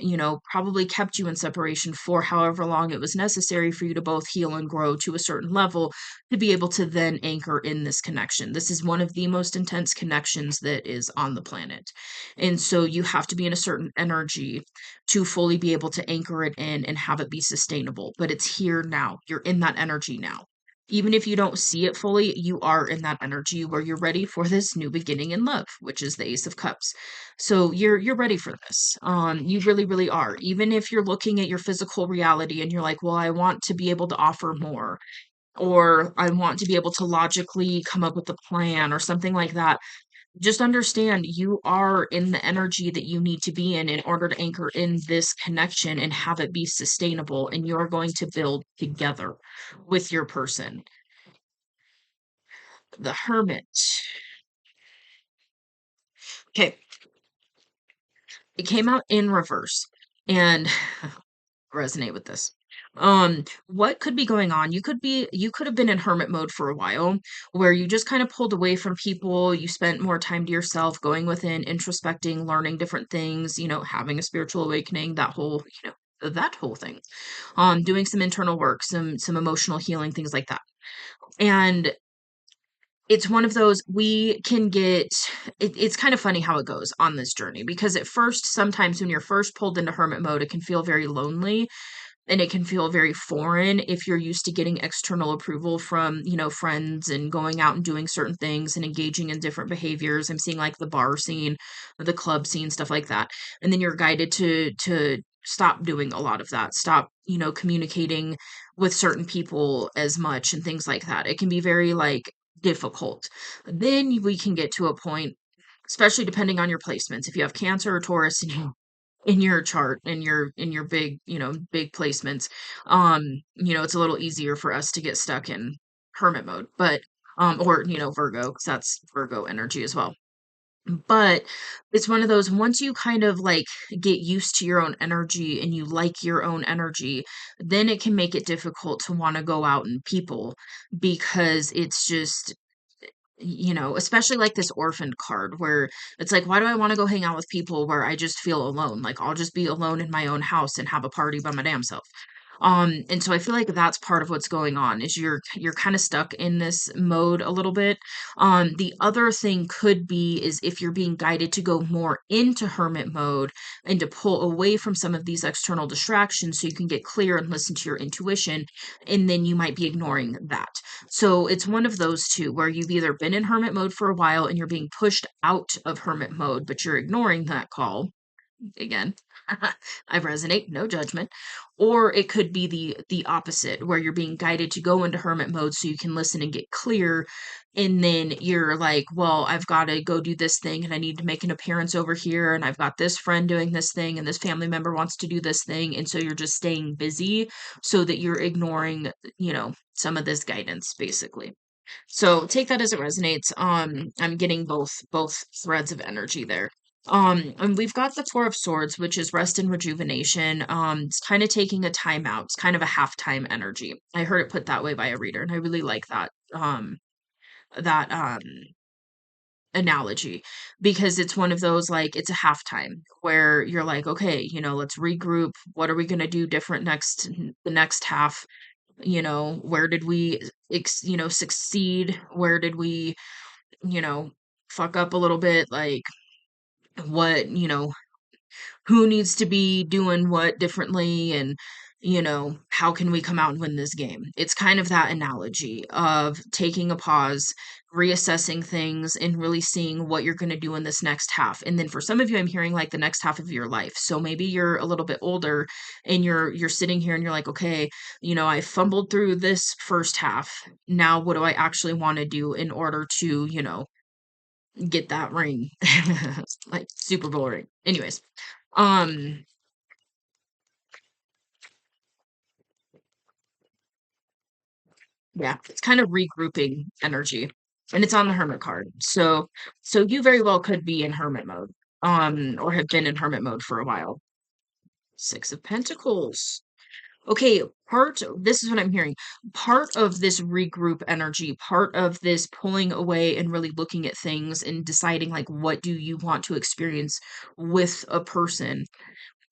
probably kept you in separation for however long it was necessary for you to both heal and grow to a certain level to be able to then anchor in this connection. This is one of the most intense connections that is on the planet. And so you have to be in a certain energy to fully be able to anchor it in and have it be sustainable. But it's here now. You're in that energy now. Even if you don't see it fully, you are in that energy where you're ready for this new beginning in love, which is the Ace of Cups. So you're ready for this. You really, really are. Even if you're looking at your physical reality and you're like, well, I want to be able to offer more, or I want to be able to logically come up with a plan or something like that. Just understand you are in the energy that you need to be in order to anchor in this connection and have it be sustainable. And you're going to build together with your person. The Hermit. Okay, it came out in reverse, and resonate with this. What could be going on? You could have been in hermit mode for a while, where you just kind of pulled away from people. You spent more time to yourself, going within, introspecting, learning different things, having a spiritual awakening, that whole thing. Doing some internal work, some emotional healing, things like that. And it's one of those, we can get it's kind of funny how it goes on this journey, because at first, sometimes when you're first pulled into hermit mode, it can feel very lonely and it can feel very foreign if you're used to getting external approval from, friends, and going out and doing certain things and engaging in different behaviors. I'm seeing like the bar scene, the club scene, stuff like that. And then you're guided to stop doing a lot of that. Stop, communicating with certain people as much and things like that. It can be very like difficult. Then we can get to a point, especially depending on your placements. If you have Cancer or Taurus in your chart, in your big, big placements, it's a little easier for us to get stuck in hermit mode. But or Virgo, because that's Virgo energy as well. But it's one of those, once you kind of like get used to your own energy and you like your own energy, then it can make it difficult to want to go out and people, because it's just, especially like this orphaned card, where it's like, why do I want to go hang out with people where I just feel alone? Like, I'll just be alone in my own house and have a party by my damn self. And so I feel like that's part of what's going on, is you're kind of stuck in this mode a little bit. The other thing could be is if you're being guided to go more into hermit mode and to pull away from some of these external distractions so you can get clear and listen to your intuition, and then you might be ignoring that. So it's one of those two, where you've either been in hermit mode for a while and you're being pushed out of hermit mode, but you're ignoring that call. Again, I resonate, no judgment. Or it could be the opposite, where you're being guided to go into hermit mode so you can listen and get clear, and then you're like, well, I've got to go do this thing and I need to make an appearance over here, and I've got this friend doing this thing and this family member wants to do this thing, and so you're just staying busy so that you're ignoring, some of this guidance, basically. So take that as it resonates. I'm getting both threads of energy there. And we've got the Four of Swords, which is rest and rejuvenation. It's kind of taking a time out. It's kind of a halftime energy. I heard it put that way by a reader, and I really like that analogy, because it's one of those, like, it's a halftime where you're like, okay, let's regroup. What are we gonna do different the next half? Where did we succeed? Where did we, you know, fuck up a little bit? Like, what, who needs to be doing what differently, and how can we come out and win this game. It's kind of that analogy of taking a pause, reassessing things, and really seeing what you're going to do in this next half. And then for some of you, I'm hearing like the next half of your life. So maybe you're a little bit older and you're sitting here and you're like, okay, I fumbled through this first half. Now what do I actually want to do in order to get that ring? Like Super Bowl ring. Anyways, um, yeah, it's kind of regrouping energy, and it's on the Hermit card. So you very well could be in hermit mode, or have been in hermit mode for a while. Six of Pentacles. Okay, this is what I'm hearing. Part of this regroup energy, part of this pulling away and really looking at things and deciding like what do you want to experience with a person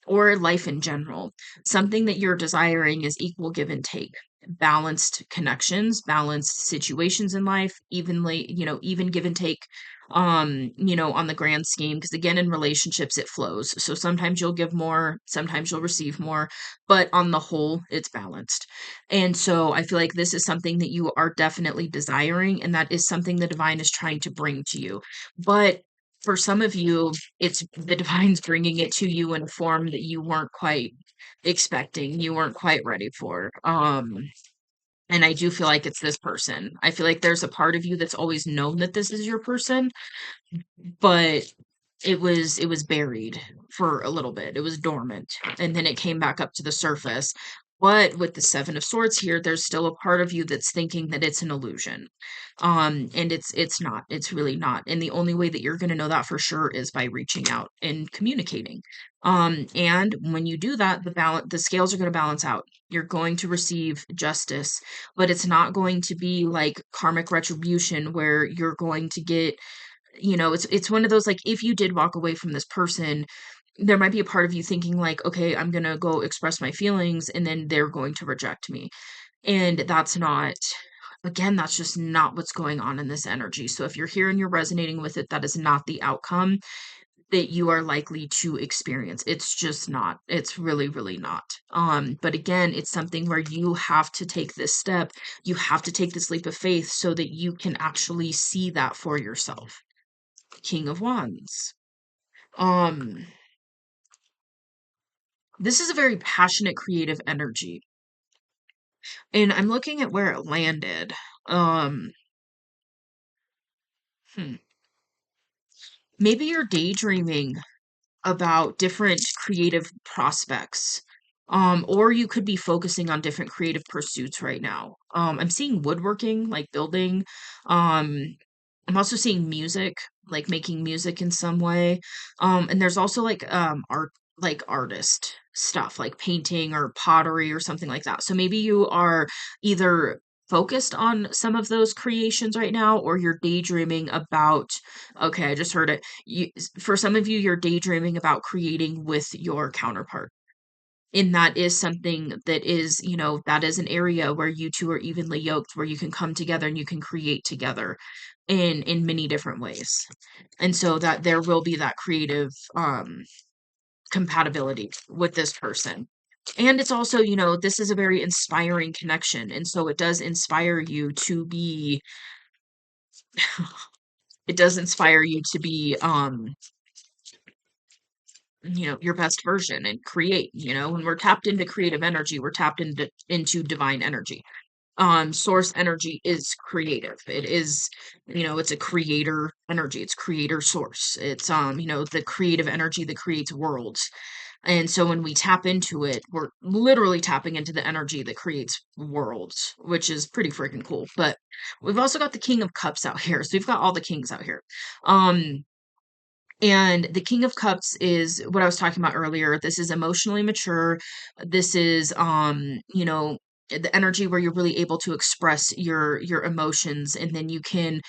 or life in general. Something that you're desiring is equal give and take, balanced connections, balanced situations in life, evenly, even give and take, on the grand scheme. Because again, in relationships, it flows. So sometimes you'll give more, sometimes you'll receive more, but on the whole, it's balanced. And so I feel like this is something that you are definitely desiring, and that is something the divine is trying to bring to you. But for some of you, it's the divine's bringing it to you in a form that you weren't quite expecting, you weren't quite ready for. And I do feel like it's this person. I feel like there's a part of you that's always known that this is your person, but it was buried for a little bit. It was dormant, and then it came back up to the surface. But with the Seven of Swords here, there's still a part of you that's thinking that it's an illusion. And it's not. It's really not. And the only way that you're going to know that for sure is by reaching out and communicating. And when you do that, the scales are going to balance out. You're going to receive justice, but it's not going to be like karmic retribution where you're going to get, it's one of those, like, if you did walk away from this person, there might be a part of you thinking like, okay, I'm gonna go express my feelings and then they're going to reject me. And that's not, again, that's just not what's going on in this energy. So if you're here and you're resonating with it, that is not the outcome that you are likely to experience. It's just not. It's really, really not. But again, it's something where you have to take this step. You have to take this leap of faith so that you can actually see that for yourself. King of Wands. Um, this is a very passionate, creative energy. And I'm looking at where it landed. Um, hmm. Maybe you're daydreaming about different creative prospects. Or you could be focusing on different creative pursuits right now. I'm seeing woodworking, like building. Um, I'm also seeing music, like making music in some way. And there's also like art, like artist stuff, like painting or pottery or something like that. So maybe you are either focused on some of those creations right now, or you're daydreaming about, okay, I just heard it. For some of you, you're daydreaming about creating with your counterpart. And that is something that is, that is an area where you two are evenly yoked, where you can come together and you can create together in many different ways. And so that there will be that creative compatibility with this person. And it's also, this is a very inspiring connection. And so it does inspire you to be, it does inspire you to be, your best version and create. When we're tapped into creative energy, we're tapped into divine energy. Source energy is creative. It is, it's a creator energy. It's creator source. It's, the creative energy that creates worlds. And so when we tap into it, we're literally tapping into the energy that creates worlds, which is pretty freaking cool. But we've also got the King of Cups out here. So we've got all the kings out here. And the King of Cups is what I was talking about earlier. This is emotionally mature. This is, the energy where you're really able to express your emotions, and then you can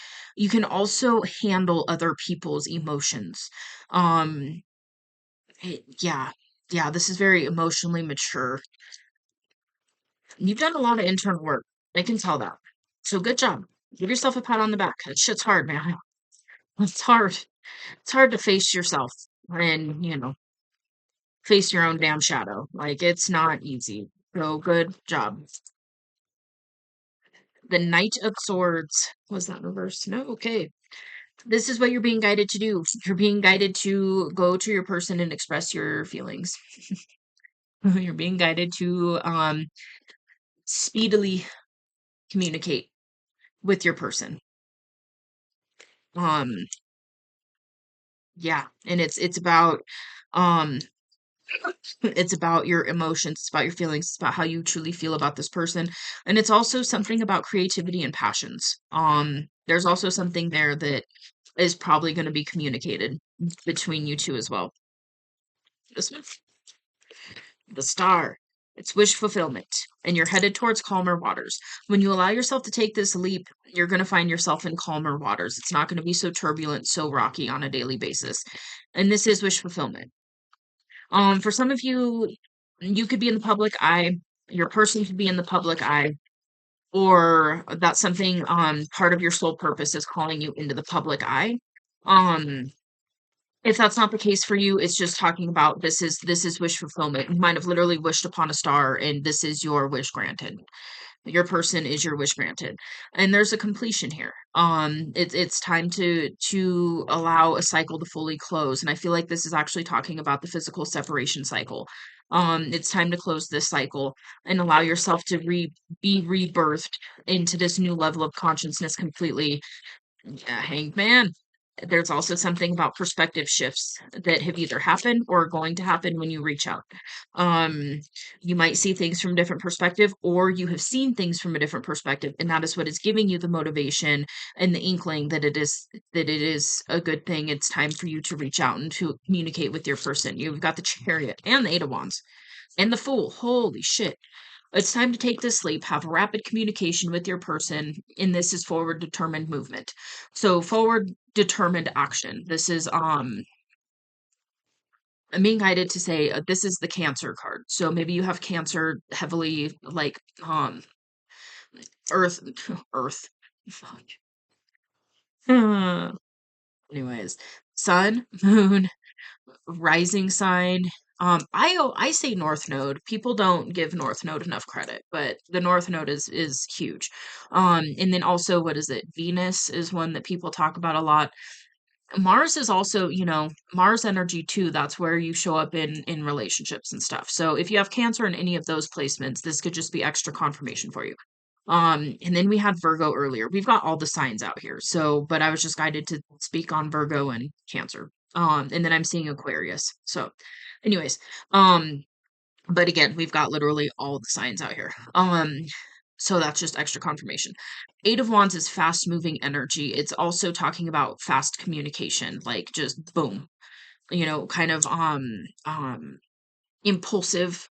also handle other people's emotions. Um, yeah, yeah, this is very emotionally mature. You've done a lot of internal work. I can tell that. So good job. Give yourself a pat on the back. That shit's hard, man. It's hard. It's hard to face yourself and, face your own damn shadow. Like, it's not easy. So good job. The Knight of Swords. Was that reversed? No? Okay. This is what you're being guided to do. You're being guided to go to your person and express your feelings. You're being guided to speedily communicate with your person. Um, yeah, and it's about um it's about your emotions, it's about your feelings, it's about how you truly feel about this person. And it's also something about creativity and passions. There's also something there that is probably going to be communicated between you two as well. This one, the star. It's wish fulfillment, and you're headed towards calmer waters. When you allow yourself to take this leap, you're going to find yourself in calmer waters. It's not going to be so turbulent, so rocky on a daily basis. And this is wish fulfillment. For some of you, you could be in the public eye, your person could be in the public eye, or that's something part of your soul purpose is calling you into the public eye. Um, if that's not the case for you, it's just talking about this is wish fulfillment. You might have literally wished upon a star and this is your wish granted. Your person is your wish granted. And there's a completion here. It's time to allow a cycle to fully close. And I feel like this is actually talking about the physical separation cycle. It's time to close this cycle and allow yourself to be rebirthed into this new level of consciousness completely. Yeah, hanged man. There's also something about perspective shifts that have either happened or are going to happen when you reach out. Um, you might see things from a different perspective, or you have seen things from a different perspective, and that is what is giving you the motivation and the inkling that it is a good thing. It's time for you to reach out and to communicate with your person. You've got the Chariot and the Eight of Wands and the Fool. Holy shit. It's time to take this leap, have rapid communication with your person, and this is forward determined movement. So forward determined action. This is I'm being guided to say this is the Cancer card. So maybe you have Cancer heavily like Earth Earth. Fuck. Anyways, Sun, Moon, rising sign. I say North Node. People don't give North Node enough credit, but the North Node is huge. And then also, what is it? Venus is one that people talk about a lot. Mars is also, Mars energy too. That's where you show up in relationships and stuff. So if you have Cancer in any of those placements, this could just be extra confirmation for you. And then we had Virgo earlier. We've got all the signs out here. So, but I was just guided to speak on Virgo and Cancer. And then I'm seeing Aquarius. So, anyways, um, but again, we've got literally all the signs out here. So that's just extra confirmation. Eight of Wands is fast moving energy. It's also talking about fast communication, like just boom, kind of impulsive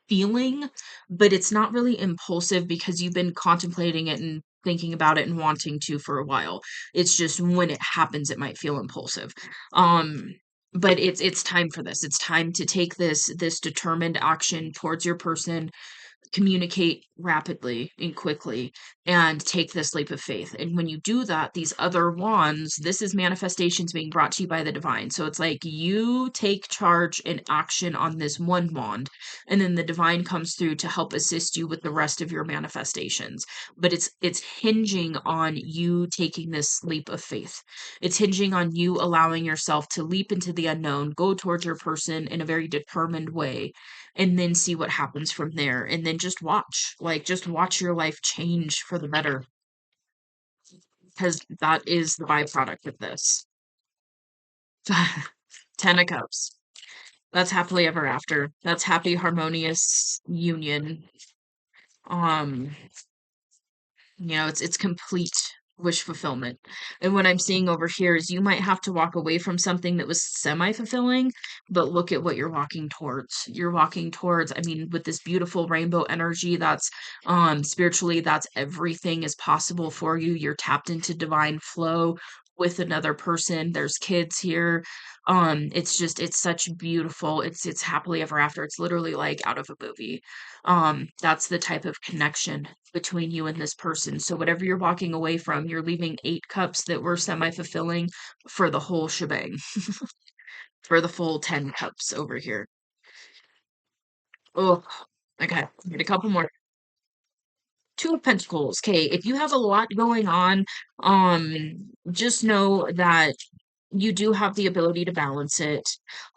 feeling, but it's not really impulsive because you've been contemplating it and thinking about it and wanting to for a while. It's just when it happens, it might feel impulsive. Um, but it's time for this. It's time to take this determined action towards your person, communicate rapidly and quickly, and take this leap of faith. And when you do that, these other wands, this is manifestations being brought to you by the divine. So it's like you take charge and action on this one wand, and then the divine comes through to help assist you with the rest of your manifestations. But it's hinging on you taking this leap of faith. It's hinging on you allowing yourself to leap into the unknown, go towards your person in a very determined way, and then see what happens from there, and then just watch your life change for the better, because that is the byproduct of this. 10 of Cups, that's happily ever after, that's happy harmonious union. um it's complete wish fulfillment. And what I'm seeing over here is you might have to walk away from something that was semi-fulfilling, but look at what you're walking towards. You're walking towards, I mean, with this beautiful rainbow energy, that's spiritually, that's everything is possible for you. You're tapped into divine flow. with another person. There's kids here. It's such beautiful. It's happily ever after. It's literally like out of a movie. That's the type of connection between you and this person. So whatever you're walking away from, you're leaving 8 cups that were semi-fulfilling for the whole shebang, for the full 10 cups over here. Oh, okay. Get a couple more. Two of Pentacles. Okay, if you have a lot going on, just know that you do have the ability to balance it.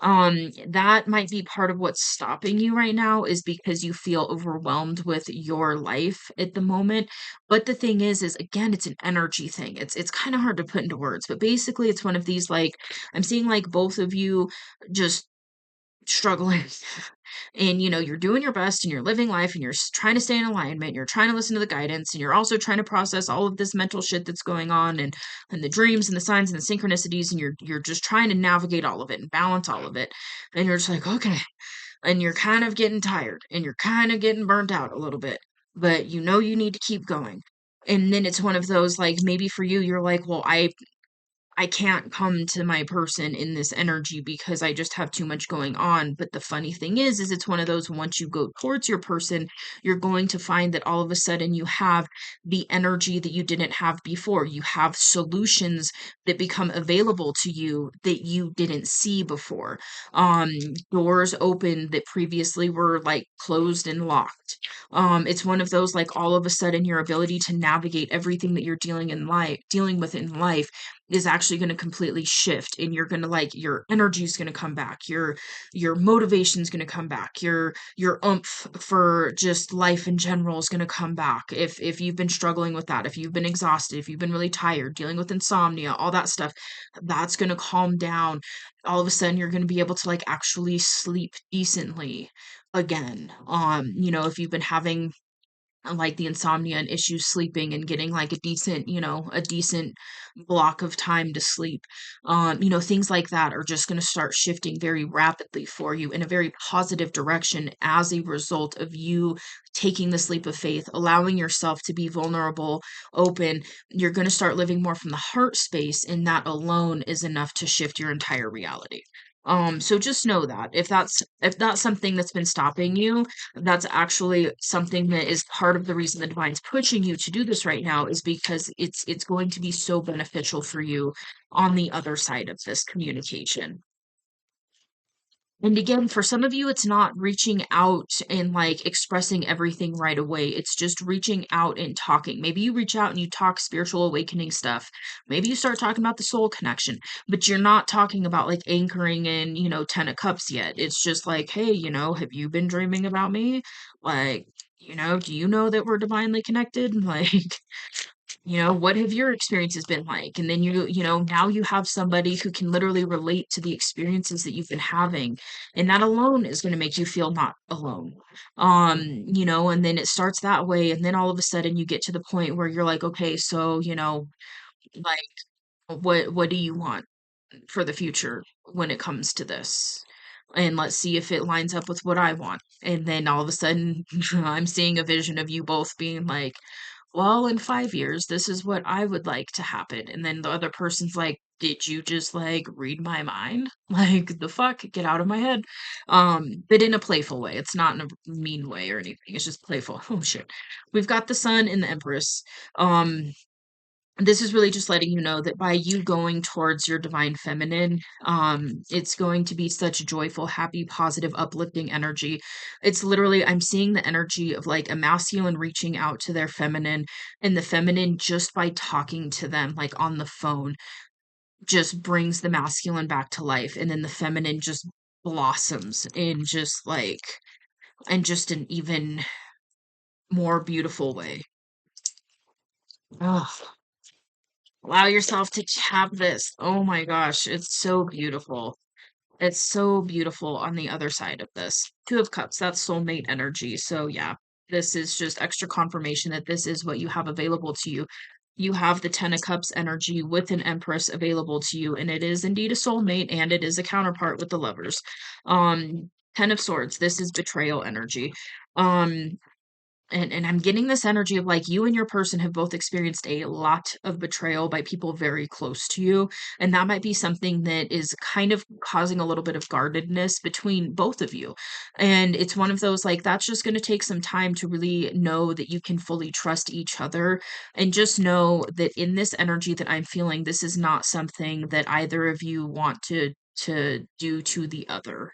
That might be part of what's stopping you right now is because you feel overwhelmed with your life at the moment. But the thing is again, it's an energy thing. It's kind of hard to put into words, but basically it's one of these like I'm seeing like both of you just struggling. And you're doing your best and you're living life and you're trying to stay in alignment, you're trying to listen to the guidance, and you're also trying to process all of this mental shit that's going on, and the dreams and the signs and the synchronicities, and you're just trying to navigate all of it and balance all of it. And you're just like, okay. And you're kind of getting tired and you're kind of getting burnt out a little bit, but you need to keep going. And then it's one of those, like, maybe for you, you're like, well, I can't come to my person in this energy because I just have too much going on. But the funny thing is it's one of those, once you go towards your person, you're going to find that all of a sudden you have the energy that you didn't have before. You have solutions that become available to you that you didn't see before. Um, Doors open that previously were like closed and locked. It's one of those, like, all of a sudden your ability to navigate everything that you're dealing with in life is actually going to completely shift, and you're going to, like, your energy is going to come back, your motivation is going to come back, your oomph for just life in general is going to come back. If you've been struggling with that, if you've been exhausted, if you've been really tired, dealing with insomnia, all that stuff, that's going to calm down. All of a sudden you're going to be able to, like, actually sleep decently again. If you've been having like the insomnia and issues sleeping and getting like a decent block of time to sleep. Things like that are just going to start shifting very rapidly for you in a very positive direction as a result of you taking the leap of faith, allowing yourself to be vulnerable, open. You're going to start living more from the heart space, and that alone is enough to shift your entire reality. So just know that if that's something that's been stopping you, that's actually something that is part of the reason the divine's pushing you to do this right now, is because it's going to be so beneficial for you on the other side of this communication. And again, for some of you, it's not reaching out and like expressing everything right away. It's just reaching out and talking. Maybe you reach out and you talk spiritual awakening stuff. Maybe you start talking about the soul connection, but you're not talking about like anchoring in, 10 of cups yet. It's just like, hey, have you been dreaming about me? Like, do you know that we're divinely connected? Like, what have your experiences been like? And then now you have somebody who can literally relate to the experiences that you've been having. And that alone is going to make you feel not alone. And then it starts that way. And then all of a sudden you get to the point where you're like, okay, so, like, what do you want for the future when it comes to this? And let's see if it lines up with what I want. And then all of a sudden, I'm seeing a vision of you both being like, well, in 5 years, this is what I would like to happen. And then the other person's like, did you just like read my mind? Like, the fuck? Get out of my head. But in a playful way. It's not in a mean way or anything. It's just playful. Oh shit. We've got the Sun and the Empress. This is really just letting you know that by you going towards your divine feminine, it's going to be such joyful, happy, positive, uplifting energy. It's literally, I'm seeing the energy of like a masculine reaching out to their feminine, and the feminine, just by talking to them like on the phone, just brings the masculine back to life, and then the feminine just blossoms in just an even more beautiful way. Oh, allow yourself to have this. Oh my gosh, it's so beautiful. It's so beautiful on the other side of this. Two of Cups, that's soulmate energy. So yeah, this is just extra confirmation that this is what you have available to you. You have the Ten of Cups energy with an Empress available to you, and it is indeed a soulmate, and it is a counterpart with the Lovers. Ten of Swords, this is betrayal energy. Um, and I'm getting this energy of like you and your person have both experienced a lot of betrayal by people very close to you. And that might be something that is kind of causing a little bit of guardedness between both of you. And it's one of those like that's just going to take some time to really know that you can fully trust each other. And just know that in this energy that I'm feeling, this is not something that either of you want to do to the other.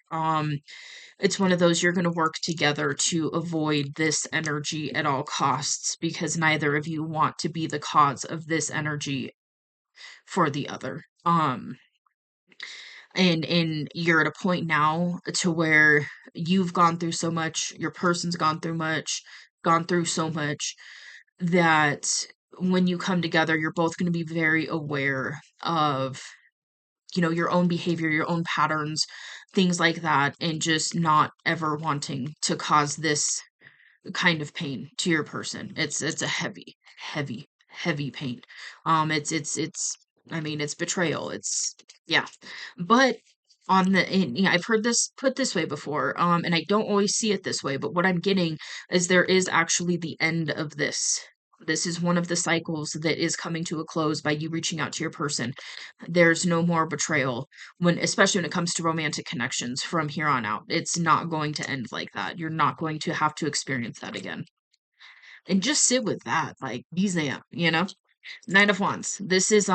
It's one of those you're going to work together to avoid this energy at all costs because neither of you want to be the cause of this energy for the other. And you're at a point now to where you've gone through so much, your person's gone through so much that when you come together, you're both going to be very aware of your own behavior, your own patterns, things like that, and just not ever wanting to cause this kind of pain to your person. It's a heavy, heavy, heavy pain. It's I mean, it's betrayal. It's yeah. But I've heard this put this way before, and I don't always see it this way, but what I'm getting is there is actually the end of this. This is one of the cycles that is coming to a close by you reaching out to your person. There's no more betrayal especially when it comes to romantic connections from here on out. It's not going to end like that. You're not going to have to experience that again. And just sit with that, like be there. Knight of Wands. This is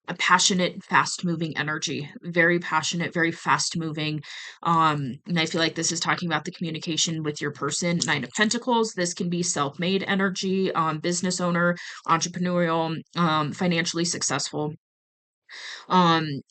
a passionate, fast moving energy. Very passionate, very fast moving. And I feel like this is talking about the communication with your person. Nine of Pentacles. This can be self-made energy, business owner, entrepreneurial, financially successful.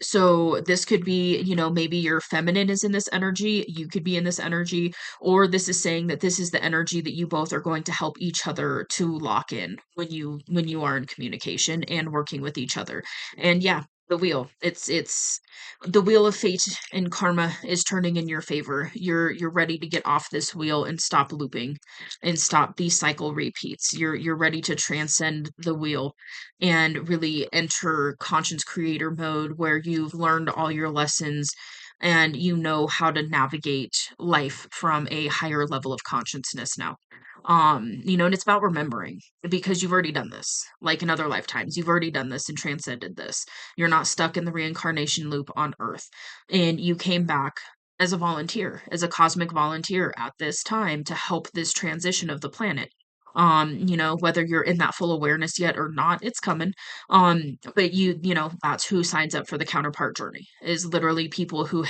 So this could be, maybe your feminine is in this energy, you could be in this energy, or this is saying that this is the energy that you both are going to help each other to lock in when you are in communication and working with each other. And yeah, the wheel. It's the wheel of fate and karma is turning in your favor. You're ready to get off this wheel and stop looping and stop these cycle repeats. You're ready to transcend the wheel and really enter conscience creator mode where you've learned all your lessons and you know how to navigate life from a higher level of consciousness now. And it's about remembering because you've already done this, like in other lifetimes. You've already done this and transcended this. You're not stuck in the reincarnation loop on Earth. And you came back as a volunteer, as a cosmic volunteer at this time to help this transition of the planet. Whether you're in that full awareness yet or not, it's coming. But that's who signs up for the counterpart journey is literally people who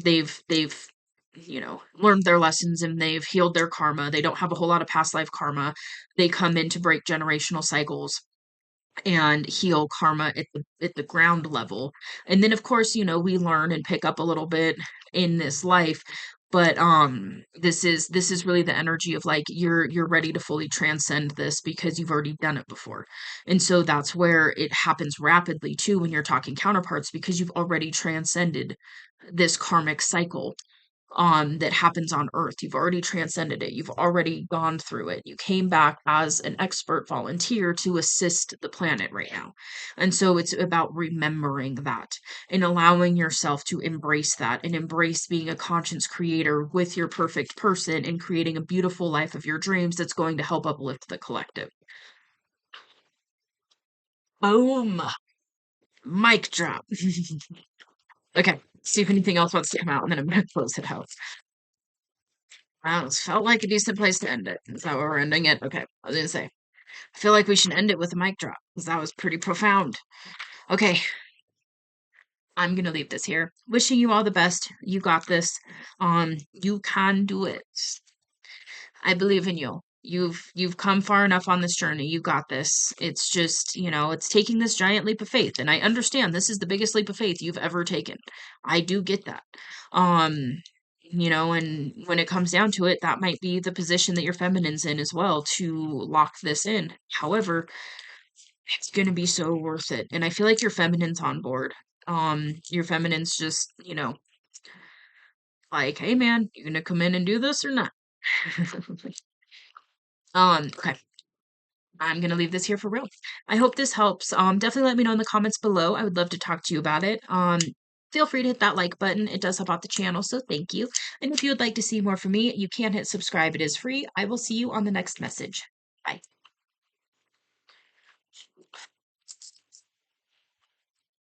they've learned their lessons and they've healed their karma. They don't have a whole lot of past life karma. They come in to break generational cycles and heal karma at the ground level. And then of course, we learn and pick up a little bit in this life. But this is really the energy of like you're ready to fully transcend this because you've already done it before. And so that's where it happens rapidly too when you're talking counterparts because you've already transcended this karmic cycle that happens on Earth. You've already transcended it. You've already gone through it. You came back as an expert volunteer to assist the planet right now. And so it's about remembering that and allowing yourself to embrace that and embrace being a conscience creator with your perfect person and creating a beautiful life of your dreams that's going to help uplift the collective. Boom. Mic drop. Okay. See if anything else wants to come out, and then I'm going to close it out. Wow, it felt like a decent place to end it. Is that where we're ending it? Okay, I was gonna say. I feel like we should end it with a mic drop because that was pretty profound. Okay, I'm gonna leave this here. Wishing you all the best. You got this. You can do it. I believe in you. You've come far enough on this journey. You got this. It's just, it's taking this giant leap of faith. And I understand this is the biggest leap of faith you've ever taken. I do get that. And when it comes down to it, that might be the position that your feminine's in as well to lock this in. However, it's gonna be so worth it. And I feel like your feminine's on board. Your feminine's just, like, hey man, you gonna come in and do this or not? Okay. I'm gonna leave this here for real. I hope this helps. Definitely let me know in the comments below. I would love to talk to you about it. feel free to hit that like button. It does help out the channel, so thank you. And if you would like to see more from me, you can hit subscribe. It is free. I will see you on the next message. Bye.